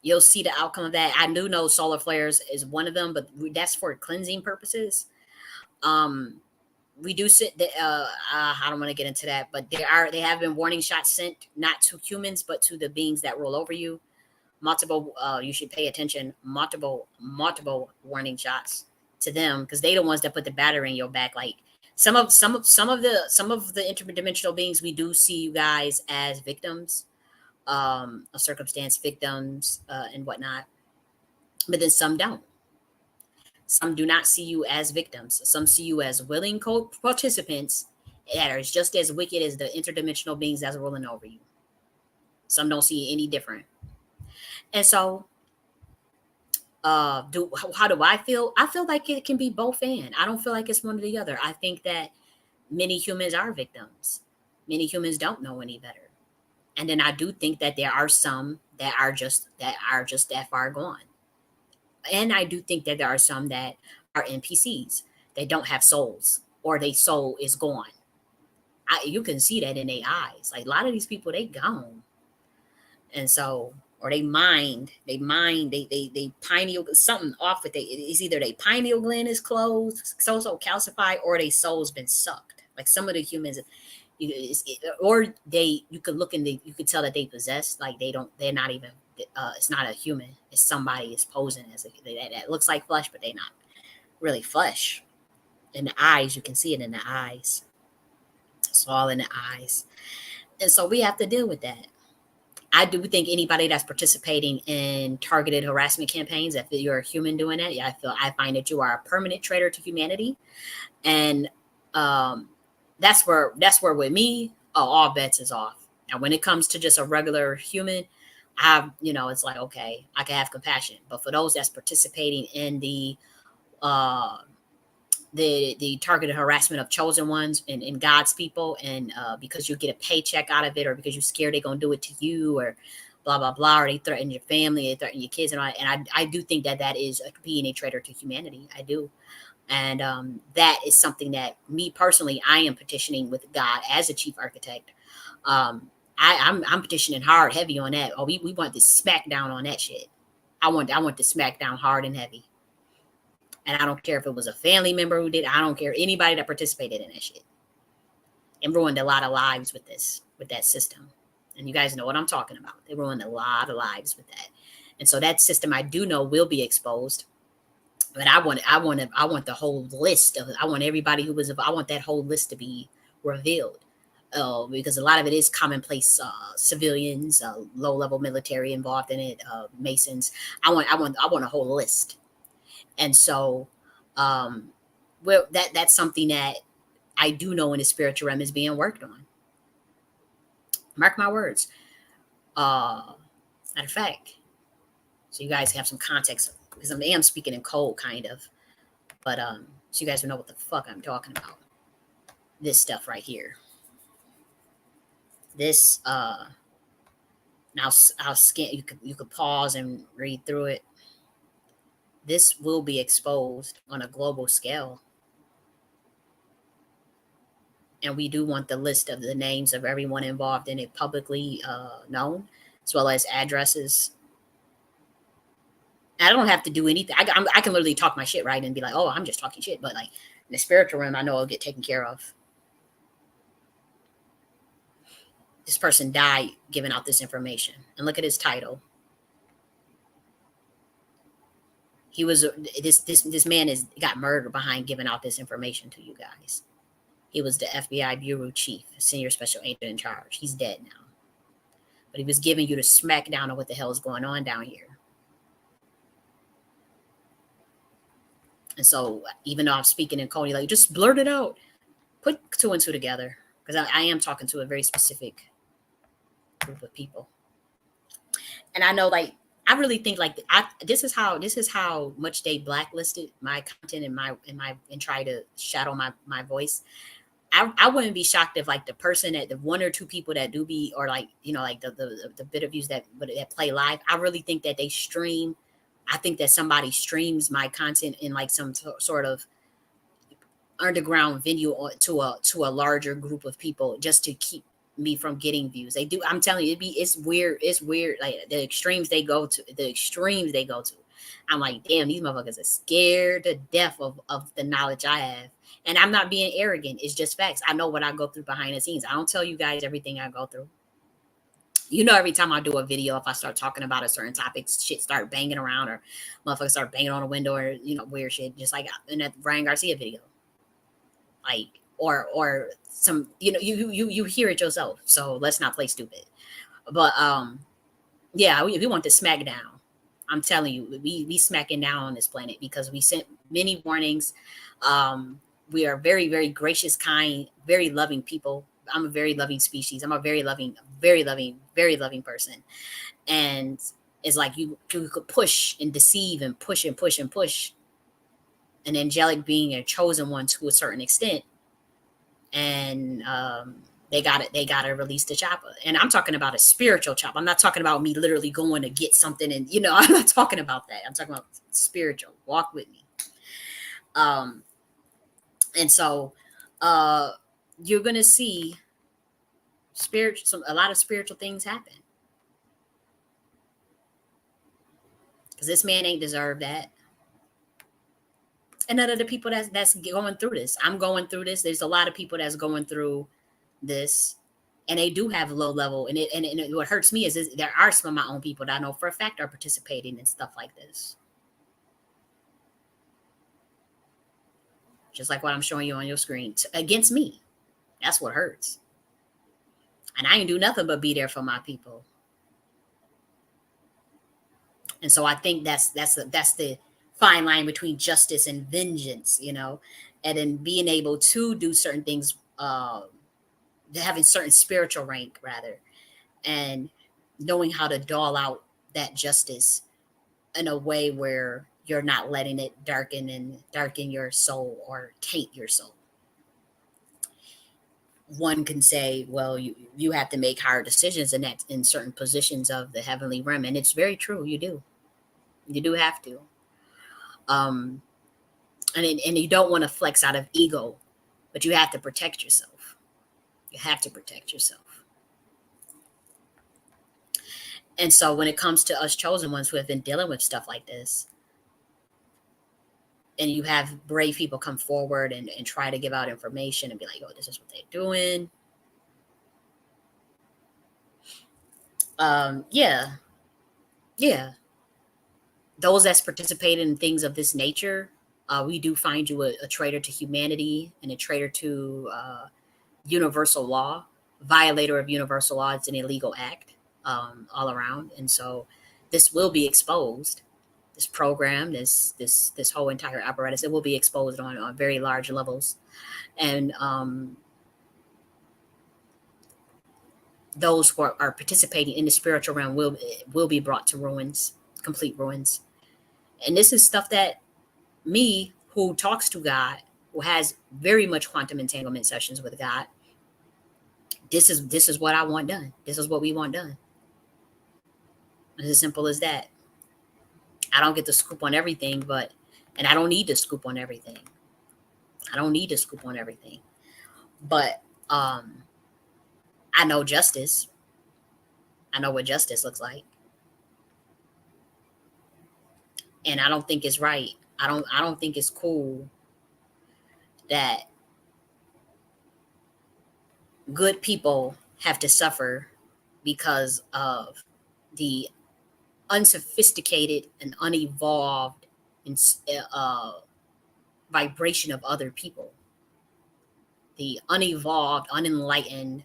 you'll see the outcome of that. I do know solar flares is one of them, but that's for cleansing purposes. We do sit the I don't want to get into that, but they have been warning shots sent, not to humans but to the beings that roll over you. Multiple, you should pay attention, multiple warning shots to them, because they the ones that put the battery in your back. Like, some of the interdimensional beings, we do see you guys as victims, of circumstance, victims, and whatnot, but then some don't. Some do not see you as victims. Some see you as willing participants that are just as wicked as the interdimensional beings that's rolling over you. Some don't see it any different. And so, how do I feel? I feel like it can be both and. I don't feel like it's one or the other. I think that many humans are victims. Many humans don't know any better. And then I do think that there are some that are just that far gone. And I do think that there are some that are NPCs. They don't have souls, or their soul is gone. You can see that in their eyes. Like, a lot of these people, they gone. And so, or they pineal, something off with it's either they pineal gland is closed, so calcified, or their soul's been sucked. Like, some of the humans, or you could look and you could tell that they possess, like, they're not even, it's not a human, it's somebody is posing as that looks like flesh, but they're not really flesh. In the eyes, you can see it in the eyes. It's all in the eyes. And so we have to deal with that. I do think anybody that's participating in targeted harassment campaigns, if you're a human doing that, yeah, I find that you are a permanent traitor to humanity. And that's where with me, all bets is off. And when it comes to just a regular human, it's like, okay, I can have compassion. But for those that's participating in the targeted harassment of chosen ones and God's people, and because you get a paycheck out of it, or because you're scared they're gonna do it to you, or blah blah blah, or they threaten your family, they threaten your kids, and I do think that is being a traitor to humanity. I do. And that is something that me personally, I am petitioning with God as a chief architect. I'm petitioning hard, heavy on that. Oh, we want to smack down on that shit. I want to smack down hard and heavy. And I don't care if it was a family member who did. I don't care anybody that participated in that shit and ruined a lot of lives with this, with that system. And you guys know what I'm talking about. They ruined a lot of lives with that. And so that system, I do know, will be exposed. But I want the whole list of. I want everybody who was. I want that whole list to be revealed. Because a lot of it is commonplace civilians, low-level military involved in it, Masons. I want a whole list. And so, um, well, that's something that I do know in the spiritual realm is being worked on. Mark my words. Matter of fact, so you guys have some context because I am speaking in code, kind of, but so you guys will know what the fuck I'm talking about. This stuff right here. This now I'll scan. You could pause and read through it. This will be exposed on a global scale, and we do want the list of the names of everyone involved in it publicly known, as well as addresses. I don't have to do anything. I can literally talk my shit, right, and be like, oh, I'm just talking shit. But like in the spiritual realm, I know it'll get taken care of. This person died giving out this information, and look at his title. He was this man is got murdered behind giving out this information to you guys. He was the FBI bureau chief, senior special agent in charge. He's dead now, but he was giving you the smackdown of what the hell is going on down here. And so, even though I'm speaking in Cody, like, just blurt it out, put two and two together, because I am talking to a very specific group of people. And I know, like, I really think, like, this is how much they blacklisted my content and try to shadow my voice. I wouldn't be shocked if, like, the person that the one or two people that do be, or like, like the bit of views that play live, I really think that they stream. I think that somebody streams my content in like some sort of underground venue to a larger group of people just to keep me from getting views. They do. I'm telling you, it's weird. It's weird. Like the extremes they go to. I'm like, damn, these motherfuckers are scared to death of the knowledge I have. And I'm not being arrogant. It's just facts. I know what I go through behind the scenes. I don't tell you guys everything I go through. Every time I do a video, if I start talking about a certain topic, shit start banging around, or motherfuckers start banging on a window, or weird shit, just like in that Ryan Garcia video. Like, or some, you hear it yourself. So let's not play stupid. But yeah, we want to smack down. I'm telling you, we smacking down on this planet because we sent many warnings. We are very, very gracious, kind, very loving people. I'm a very loving species. I'm a very loving, very loving, very loving person. And it's like you could push and deceive and push and push and push an angelic being, a chosen one, to a certain extent. And they got it. They got to release the chopper. And I'm talking about a spiritual chopper. I'm not talking about me literally going to get something. And I'm not talking about that. I'm talking about spiritual. Walk with me. And so you're gonna see a lot of spiritual things happen, because this man ain't deserved that. And none of the people that's going through this. I'm going through this. There's a lot of people that's going through this, and they do have low level. And what hurts me is there are some of my own people that I know for a fact are participating in stuff like this. Just like what I'm showing you on your screen, against me. That's what hurts. And I ain't do nothing but be there for my people. And so I think that's the fine line between justice and vengeance, and then being able to do certain things, having certain spiritual rank rather, and knowing how to dole out that justice in a way where you're not letting it darken your soul or taint your soul. One can say, well, you have to make hard decisions in certain positions of the heavenly realm, and it's very true. You do have to. and you don't want to flex out of ego, but you have to protect yourself. You have to protect yourself. And so when it comes to us chosen ones who have been dealing with stuff like this, and you have brave people come forward and try to give out information and be like, oh, this is what they're doing. Yeah. Yeah. Those that's participated in things of this nature, we do find you a traitor to humanity and a traitor to universal law, violator of universal law. It's an illegal act all around. And so this will be exposed. This program, this whole entire apparatus, it will be exposed on very large levels. And those who are participating in the spiritual realm will be brought to ruins, complete ruins. And this is stuff that me, who talks to God, who has very much quantum entanglement sessions with God, this is what I want done. This is what we want done. It's as simple as that. I don't get the scoop on everything, and I don't need to scoop on everything. I don't need to scoop on everything. But I know justice. I know what justice looks like. And I don't think it's right. I don't think it's cool that good people have to suffer because of the unsophisticated and unevolved uh, vibration of other people. The unevolved, unenlightened,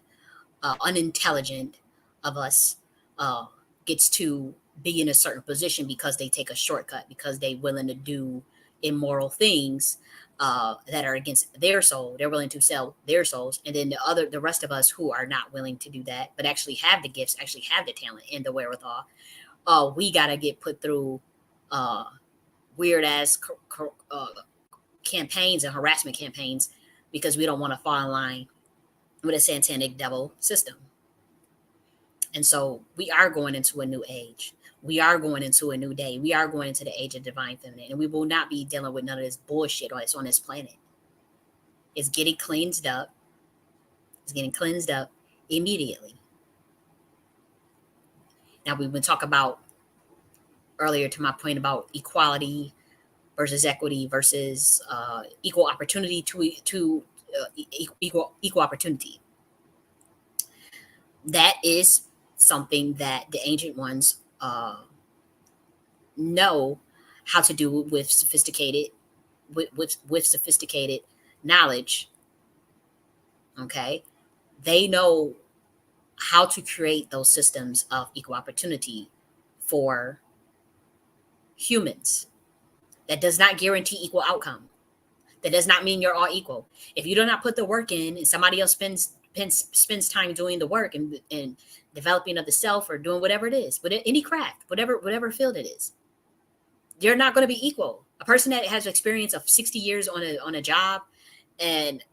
unintelligent of us uh, gets to be in a certain position because they take a shortcut, because they willing to do immoral things that are against their soul. They're willing to sell their souls, and then the rest of us who are not willing to do that, but actually have the gifts, actually have the talent and the wherewithal, we gotta get put through weird ass campaigns and harassment campaigns because we don't want to fall in line with a satanic devil system. And so we are going into a new age. We are going into a new day. We are going into the age of divine feminine, and we will not be dealing with none of this bullshit that's on this planet. It's getting cleansed up. It's getting cleansed up immediately. Now, we've been talking about earlier to my point about equality versus equity versus equal opportunity to equal opportunity. That is something that the ancient ones know how to do with sophisticated knowledge. Okay, they know how to create those systems of equal opportunity for humans. That does not guarantee equal outcome. That does not mean you're all equal. If you do not put the work in and somebody else spends time doing the work and developing of the self or doing whatever it is, with any craft, whatever field it is, you're not going to be equal. A person that has experience of 60 years on a job, and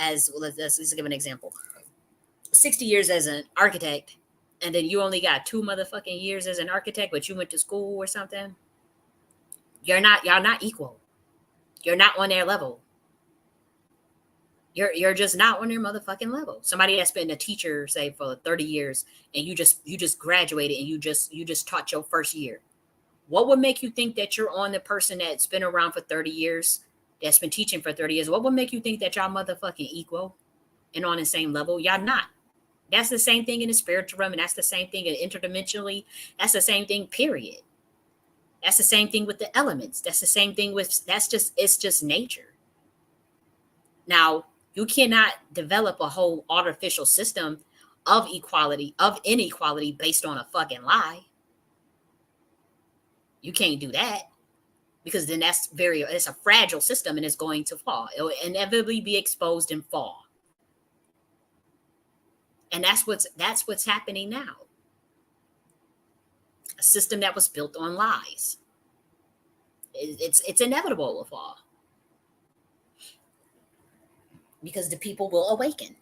let's give an example, 60 years as an architect, and then you only got 2 motherfucking years as an architect, but you went to school or something. Y'all not equal. You're not on their level. You're just not on their motherfucking level. Somebody that's been a teacher, say, for 30 years, and you just graduated and you just taught your first year. What would make you think that you're on the person that's been around for 30 years, that's been teaching for 30 years? What would make you think that y'all motherfucking equal and on the same level? Y'all not. That's the same thing in the spiritual realm, and that's the same thing interdimensionally. That's the same thing, period. That's the same thing with the elements. That's the same thing with, it's just nature. Now, you cannot develop a whole artificial system of equality, of inequality based on a fucking lie. You can't do that, because then it's a fragile system and it's going to fall. It will inevitably be exposed and fall. And that's what's happening now. A system that was built on lies. It's inevitable to fall, because the people will awaken.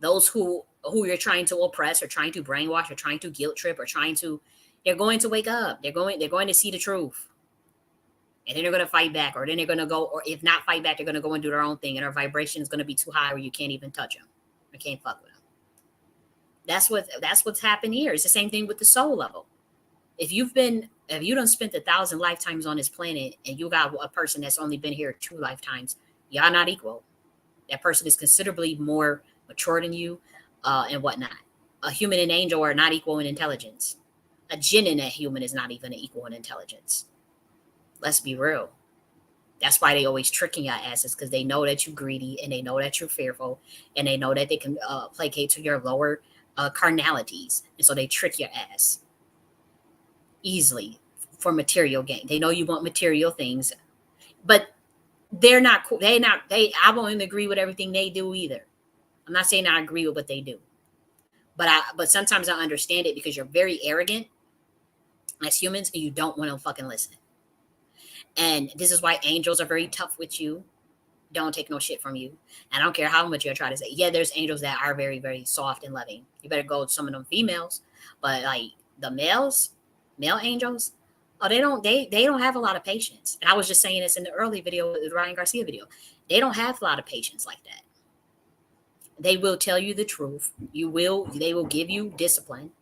Those who you're trying to oppress or trying to brainwash or trying to guilt trip or they're going to wake up. They're going to see the truth. And then they're going to fight back, or then they're going to go, or if not fight back, they're going to go and do their own thing, and our vibration is going to be too high where you can't even touch them. You can't fuck with them. That's what's happened here. It's the same thing with the soul level. If you don't spent 1,000 lifetimes on this planet, and you got a person that's only been here 2 lifetimes, y'all not equal. That person is considerably more mature than you, and whatnot. A human and angel are not equal in intelligence. A jinn and a human is not even equal in intelligence. Let's be real. That's why they always tricking your asses, because they know that you're greedy, and they know that you're fearful, and they know that they can placate to your lower carnalities, and so they trick your ass easily for material gain. They know you want material things, but they're not cool. I won't agree with everything they do either. I'm not saying I agree with what they do, but sometimes I understand it, because you're very arrogant as humans, and you don't want to fucking listen. And this is why angels are very tough with you. Don't take no shit from you. And I don't care how much you try to say. Yeah, there's angels that are very, very soft and loving. You better go with some of them females. But like the male angels, oh, they don't have a lot of patience. And I was just saying this in the early video, the Ryan Garcia video. They don't have a lot of patience like that. They will tell you the truth. They will give you discipline.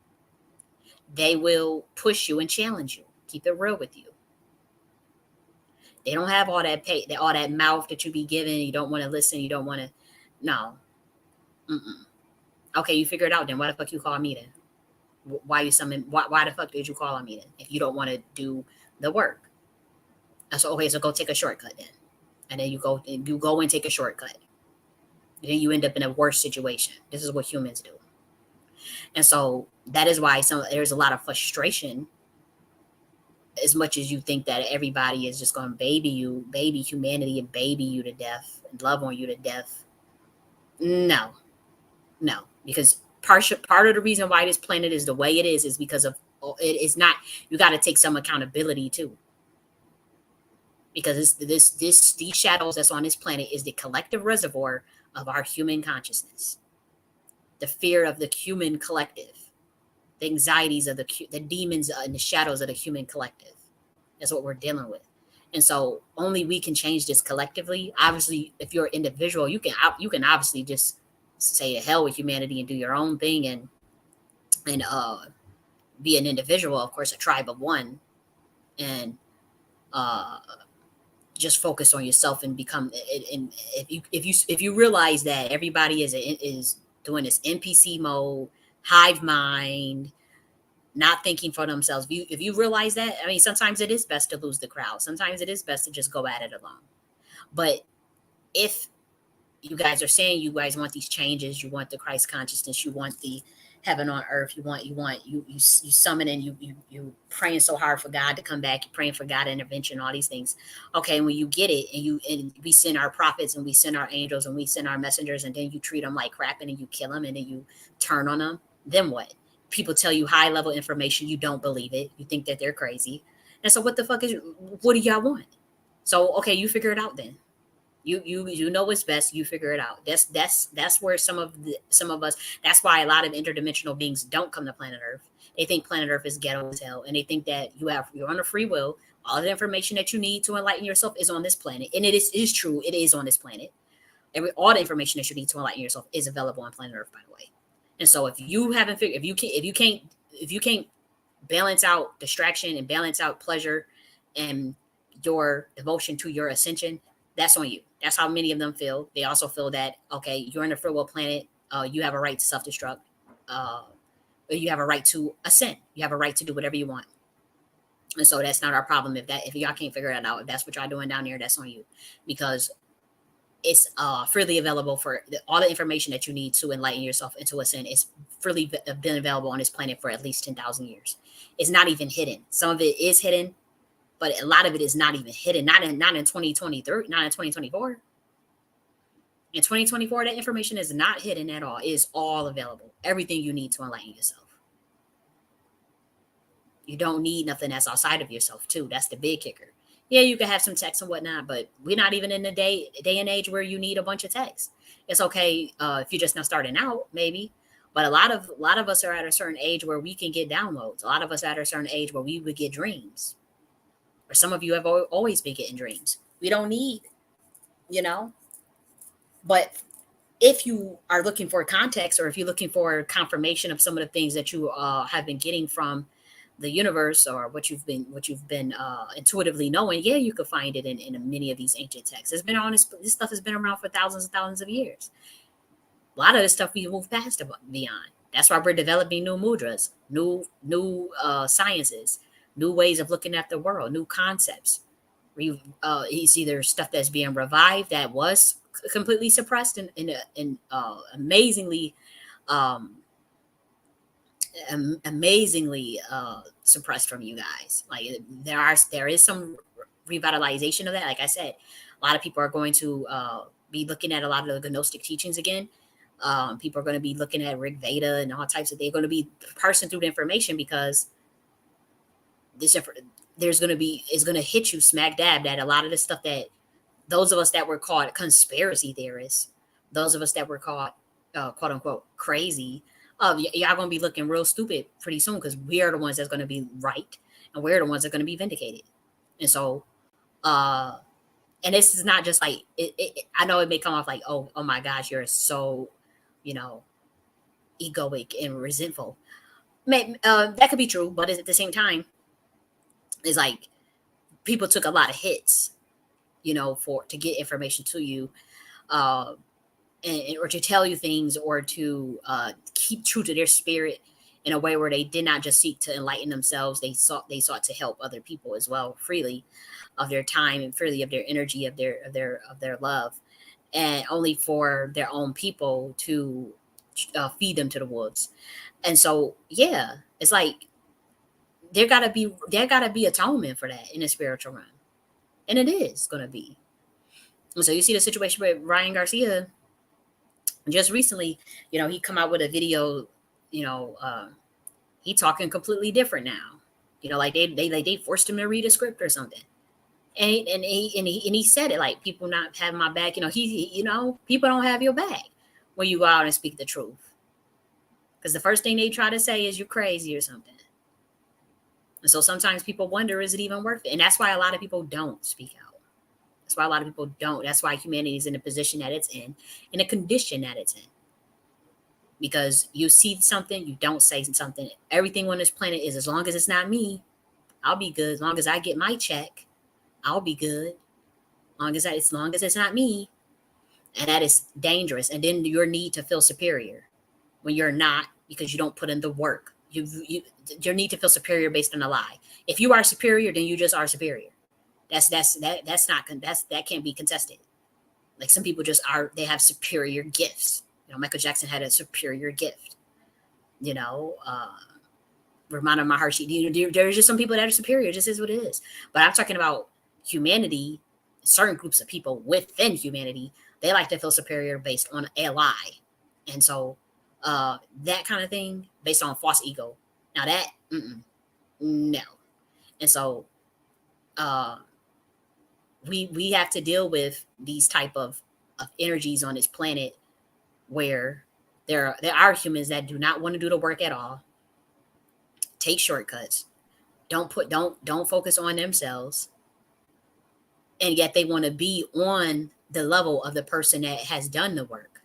They will push you and challenge you. Keep it real with you. They don't have all that mouth that you be giving. You don't want to listen. You don't want to. No. Mm-mm. Okay, you figure it out then. Why the fuck you call me then? Why you summon? Why the fuck did you call on me then? If you don't want to do the work. So okay, so go take a shortcut then, and then you go and take a shortcut. Then you end up in a worse situation. This is what humans do, and so that is why there's a lot of frustration. As much as you think that everybody is just going to baby humanity, and baby you to death, and love on you to death. No, because part of the reason why this planet is the way it is because of it is not. You got to take some accountability too, because these shadows that's on this planet is the collective reservoir of our human consciousness, the fear of the human collective, the anxieties of the demons and the shadows of the human collective. That's what we're dealing with. And so only we can change this collectively. Obviously, if you're an individual, you can obviously just say hell with humanity and do your own thing, and be an individual, of course, a tribe of one, and uh, just focus on yourself and become. And if you realize that everybody is doing this NPC mode, hive mind, not thinking for themselves. If you realize that, I mean, sometimes it is best to lose the crowd. Sometimes it is best to just go at it alone. But if you guys are saying you guys want these changes, you want the Christ consciousness, you want the heaven on earth, you summon, and you praying so hard for God to come back, you're praying for God intervention, all these things. Okay, when you get it, and we send our prophets, and we send our angels, and we send our messengers, and then you treat them like crap, and then you kill them, and then you turn on them, then what? People tell you high level information, you don't believe it, you think that they're crazy. And so what do y'all want? So okay, you figure it out then. You know what's best, you figure it out. That's where some of us, that's why a lot of interdimensional beings don't come to planet Earth. They think planet Earth is ghetto as hell, and they think that you're on a free will. All the information that you need to enlighten yourself is on this planet, and it is true, it is on this planet. All the information that you need to enlighten yourself is available on planet Earth, by the way. And so if you haven't figured, if you can't balance out distraction and balance out pleasure and your devotion to your ascension, that's on you. That's how many of them feel. They also feel that, okay, you're in a free will planet, you have a right to self-destruct, you have a right to ascend, you have a right to do whatever you want. And so that's not our problem. If y'all can't figure that out, if that's what y'all doing down there, that's on you, because it's freely available for all the information that you need to enlighten yourself into a sin. It's freely been available on this planet for at least 10,000 years. It's not even hidden. Some of it is hidden, but a lot of it is not even hidden. Not in 2023, not in 2024. In 2024, that information is not hidden at all. It is all available. Everything you need to enlighten yourself. You don't need nothing that's outside of yourself, too. That's the big kicker. Yeah, you can have some text and whatnot, but we're not even in the day and age where you need a bunch of text. It's okay if you're just now starting out, maybe. But a lot of us are at a certain age where we can get downloads. A lot of us are at a certain age where we would get dreams. or some of you have always been getting dreams. We don't need, you know, but if you are looking for context, or if you're looking for confirmation of some of the things that you have been getting from the universe, or what you've been intuitively knowing, yeah, you could find it in many of these ancient texts. It's been on this stuff has been around for thousands and thousands of years. A lot of this stuff we move past beyond. That's why we're developing new mudras, new sciences, new ways of looking at the world, new concepts. It's either stuff that's being revived that was completely suppressed and amazingly um, amazingly suppressed from you guys. Like there is some revitalization of that. Like I said, a lot of people are going to be looking at a lot of the Gnostic teachings again. People are going to be looking at Rig Veda and all types of. They're going to be parsing through the information because this there's going to be is going to hit you smack dab that a lot of the stuff that those of us that were called conspiracy theorists, those of us that were called quote unquote crazy, y'all gonna be looking real stupid pretty soon because we are the ones that's gonna be right and we're the ones that are gonna be vindicated. And so, uh, and this is not just like I know it may come off like, oh my gosh, you're so, you know, egoic and resentful. That could be true, but at the same time, it's like people took a lot of hits, for to get information to you. Uh, or to tell you things, or to keep true to their spirit in a way where they did not just seek to enlighten themselves. They sought to help other people as well, freely of their time and freely of their energy, of their love, and only for their own people to feed them to the wolves. And so, yeah, it's like there gotta be atonement for that in the spiritual realm, and it is gonna be. And so you see the situation with Ryan Garcia just recently. He come out with a video. you know uh, he talking completely different now. Like they forced him to read a script or something. And he said it like, people not having my back. People don't have your back when you go out and speak the truth, because the first thing they try to say is you're crazy or something. And so sometimes people wonder, is it even worth it? And that's why a lot of people don't speak out. That's why a lot of people don't. That's why humanity is in the position that it's in the condition that it's in. Because you see something, you don't say something. Everything on this planet is, as long as it's not me, I'll be good. As long as I get my check, I'll be good. As long as it's not me. And that is dangerous. And then your need to feel superior when you're not, because you don't put in the work. Your need to feel superior based on a lie. If you are superior, then you just are superior. That can't be contested. Like, some people just are, they have superior gifts. Michael Jackson had a superior gift. You know, Ramana Maharshi. There's just some people that are superior. It just is what it is. But I'm talking about humanity. Certain groups of people within humanity, they like to feel superior based on a lie. And so, that kind of thing based on false ego. Now that, no. And so, uh, we have to deal with these type of energies on this planet, where there are humans that do not want to do the work at all, take shortcuts, don't focus on themselves, and yet they want to be on the level of the person that has done the work.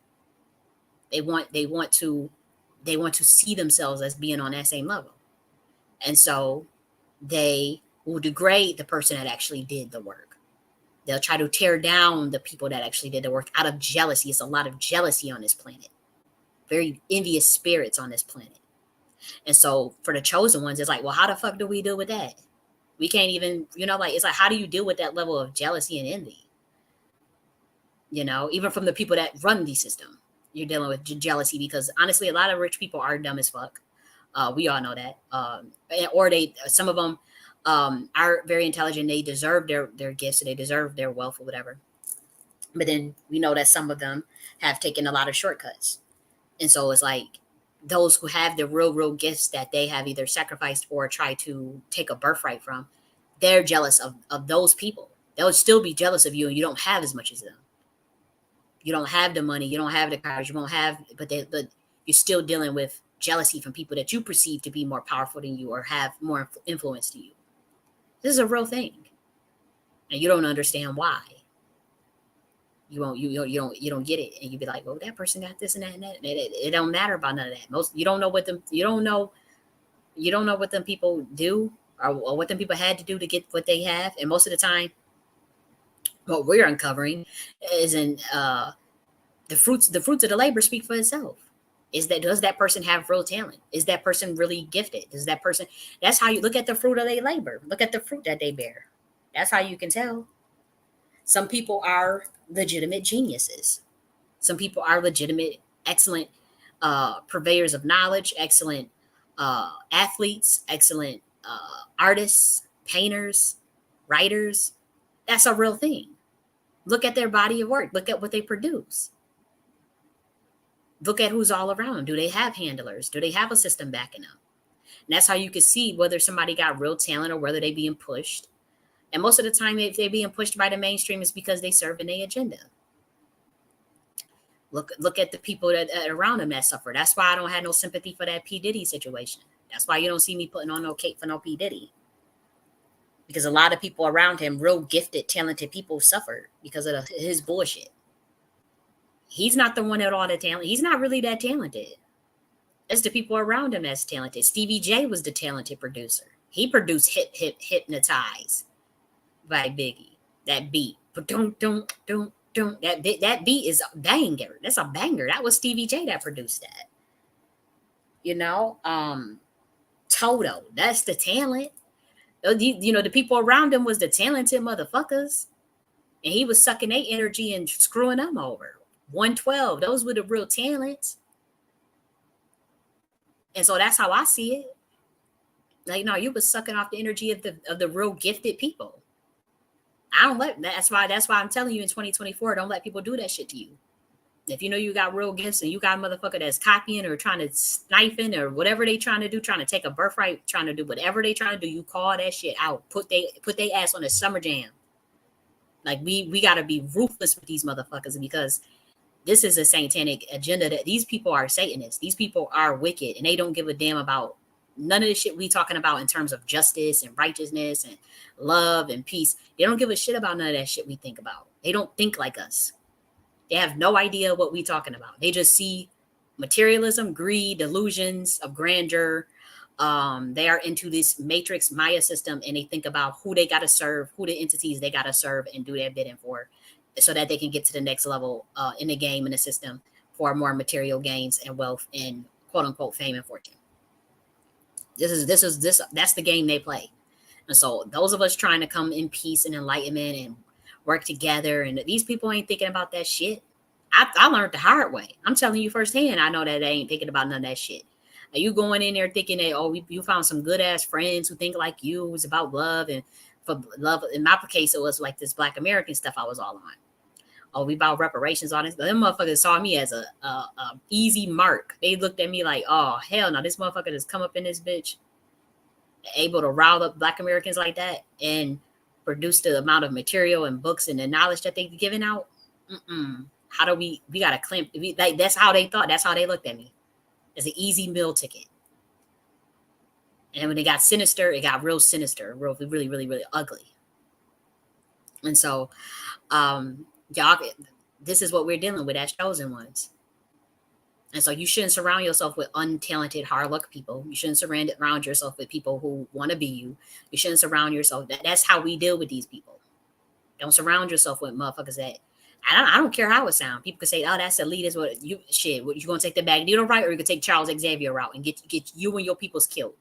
They want to see themselves as being on that same level. And so they will degrade the person that actually did the work. They'll try to tear down the people that actually did the work out of jealousy. It's a lot of jealousy on this planet. Very envious spirits on this planet. And so for the chosen ones, it's like, well, how the fuck do we deal with that? We can't even, like, it's like, how do you deal with that level of jealousy and envy? Even from the people that run the system, you're dealing with jealousy, because honestly, a lot of rich people are dumb as fuck. We all know that. Or some of them are very intelligent. They deserve their gifts, and they deserve their wealth or whatever. But then we know that some of them have taken a lot of shortcuts. And so it's like, those who have the real gifts that they have either sacrificed or tried to take a birthright from, they're jealous of those people. They'll still be jealous of you, and you don't have as much as them. You don't have the money, you don't have the cars, you won't have, but you're still dealing with jealousy from people that you perceive to be more powerful than you or have more influence to you. This is a real thing. and you don't understand why. You don't get it, and you be like, well, that person got this and that and that. It don't matter about none of that. Most you don't know what them you don't know what them people do, or what them people had to do to get what they have, and most of the time, what we're uncovering isn't the fruits of the labor speak for itself. Is that does that person have real talent? Is that person really gifted? Does that person That's how you look at the fruit of their labor. Look at the fruit that they bear. That's how you can tell. Some people are legitimate geniuses. Some people are legitimate, excellent purveyors of knowledge, excellent athletes, excellent artists, painters, writers. That's a real thing. Look at their body of work. Look at what they produce. Look at who's all around them. Do they have handlers? Do they have a system backing them? And that's how you can see whether somebody got real talent or whether they being pushed. And most of the time, if they're being pushed by the mainstream, it's because they serve in their agenda. Look at the people that around him that suffer. That's why I don't have no sympathy for that P Diddy situation. That's why you don't see me putting on no cape for no P Diddy, because a lot of people around him, real gifted, talented people, suffered because of his bullshit. He's not the one that all the talent. He's not really that talented. It's the people around him that's talented. Stevie J was the talented producer. He produced Hypnotize by Biggie. That beat. But don't. That beat is a banger. That's a banger. That was Stevie J that produced that. You know, Toto. That's the talent. The people around him was the talented motherfuckers, and he was sucking their energy and screwing them over. 112. Those were the real talents, and so that's how I see it. Like, no, you was sucking off the energy of the real gifted people. I don't let that's why I'm telling you in 2024, don't let people do that shit to you. If you know you got real gifts and you got a motherfucker that's copying or trying to sniping or whatever they trying to do, trying to take a birthright, trying to do whatever they trying to do, you call that shit out. Put they ass on a summer jam. Like we gotta be ruthless with these motherfuckers, because this is a satanic agenda. That these people are Satanists. These people are wicked, and they don't give a damn about none of the shit we talking about in terms of justice and righteousness and love and peace. They don't give a shit about none of that shit we think about. They don't think like us. They have no idea what we talking about. They just see materialism, greed, delusions of grandeur. They are into this matrix Maya system, and they think about who they got to serve, who the entities they got to serve and do their bidding for, so that they can get to the next level in the game, in the system, for more material gains and wealth and quote unquote fame and fortune. That's the game they play. And so those of us trying to come in peace and enlightenment and work together, and these people ain't thinking about that shit. I learned the hard way. I'm telling you firsthand. I know that they ain't thinking about none of that shit. Are you going in there thinking that, oh, you found some good ass friends who think like you? It was about love, and for love. In my case, it was like this Black American stuff I was all on. Oh, we about reparations on this. But them motherfuckers saw me as a easy mark. They looked at me like, oh hell no, this motherfucker just come up in this bitch, able to rile up Black Americans like that and produce the amount of material and books and the knowledge that they've given out. How do we gotta clamp? Like, that's how they thought. That's how they looked at me. It's an easy meal ticket. And when it got sinister, it got real sinister, real, really, really, really ugly. And so, y'all, this is what we're dealing with as chosen ones. And so you shouldn't surround yourself with untalented, hard luck people. You shouldn't surround yourself with people who want to be you. You shouldn't surround yourself. That's how we deal with these people. Don't surround yourself with motherfuckers that I don't care how it sounds. People could say, "Oh, that's elitist." What you shit? What you gonna take the Magneto route, or you could take Charles Xavier route and get you and your peoples killed?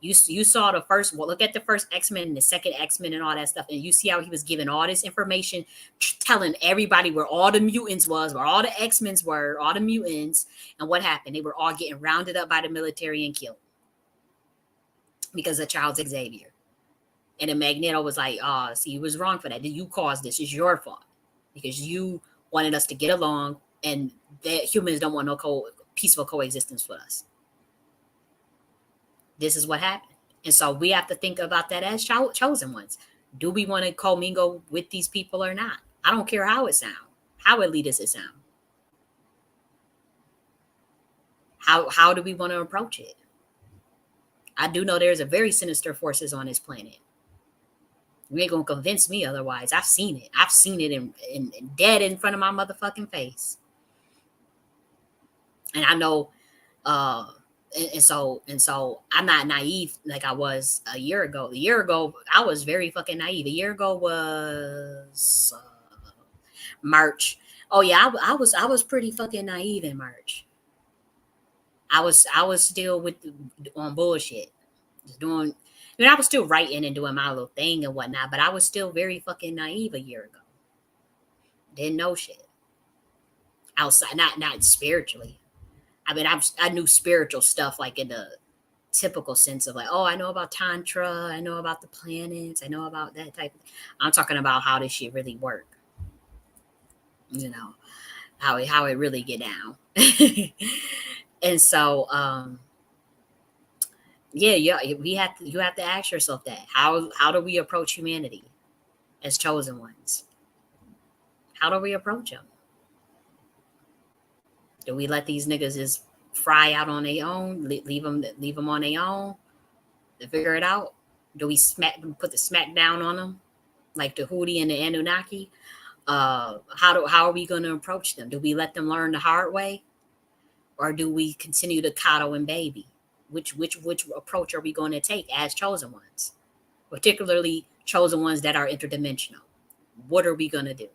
You saw the first. Well, look at the first X-Men and the second X-Men and all that stuff, and you see how he was giving all this information, telling everybody where all the mutants was, where all the X-Men's were, all the mutants, and what happened. They were all getting rounded up by the military and killed because of Charles Xavier. And then Magneto was like, "Oh, see, you was wrong for that. You caused this. It's your fault because you wanted us to get along, and that humans don't want no peaceful coexistence with us." This is what happened. And so we have to think about that as chosen ones. Do we want to commingle with these people or not? I don't care how it sounds. How elitist it sound. How do we want to approach it? I do know there's a very sinister forces on this planet. You ain't gonna convince me otherwise. I've seen it. I've seen it in dead in front of my motherfucking face. And I know, uh, and so I'm not naive like I was a year ago. A year ago, I was very fucking naive. A year ago was March. Oh yeah, I was pretty fucking naive in March. I was still with on bullshit, just doing. I mean, I was still writing and doing my little thing and whatnot, but I was still very fucking naive a year ago. Didn't know shit outside, not spiritually. I mean, I knew spiritual stuff like in the typical sense of like, oh, I know about tantra, I know about the planets, I know about that type. I'm talking about how this shit really work. You know how it really get down. And so, yeah, you have to ask yourself that how do we approach humanity as chosen ones? How do we approach them? Do we let these niggas just fry out on their own, leave them on their own to figure it out? Do we put the smack down on them like the Houthi and the Anunnaki? How are we going to approach them? Do we let them learn the hard way, or do we continue to coddle and baby? Which approach are we going to take as chosen ones, particularly chosen ones that are interdimensional? What are we going to do?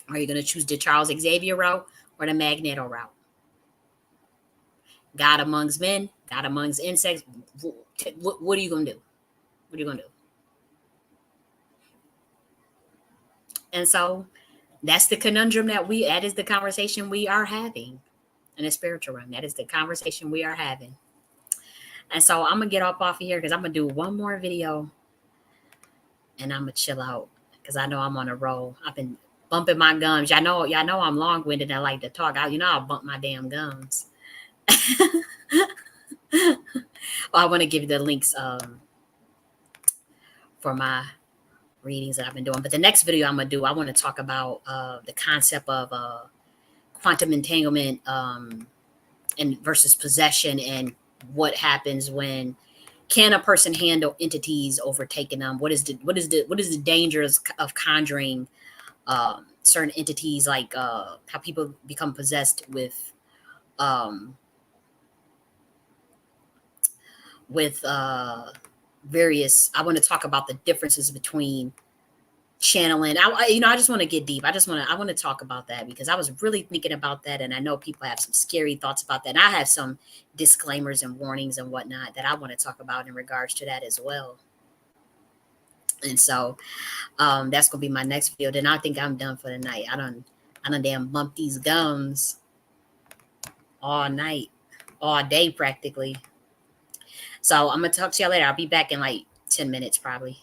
Are you going to choose the Charles Xavier route or the Magneto route? God amongst men, God amongst insects. What are you going to do? What are you going to do? And so that's the conundrum that is the conversation we are having in the spiritual realm. That is the conversation we are having. And so I'm gonna get off of here because I'm gonna do one more video and I'm gonna chill out because I know I'm on a roll. I've been bumping my gums. Y'all know I'm long winded. I like to talk. I'll bump my damn gums. Well, I want to give you the links for my readings that I've been doing. But the next video I'm gonna do, I want to talk about the concept of quantum entanglement and versus possession, and what happens when can a person handle entities overtaking them? What is the dangers of conjuring certain entities, like how people become possessed um, with various. I want to talk about the differences between channeling. I just want to get deep. I want to talk about that because I was really thinking about that, and I know people have some scary thoughts about that. And I have some disclaimers and warnings and whatnot that I want to talk about in regards to that as well. And so that's gonna be my next video. Then I think I'm done for the night. I don't damn bump these gums all night, all day practically. So I'm gonna talk to y'all later. I'll be back in like 10 minutes probably.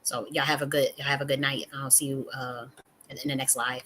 So y'all have a good night. I'll see you in the next live.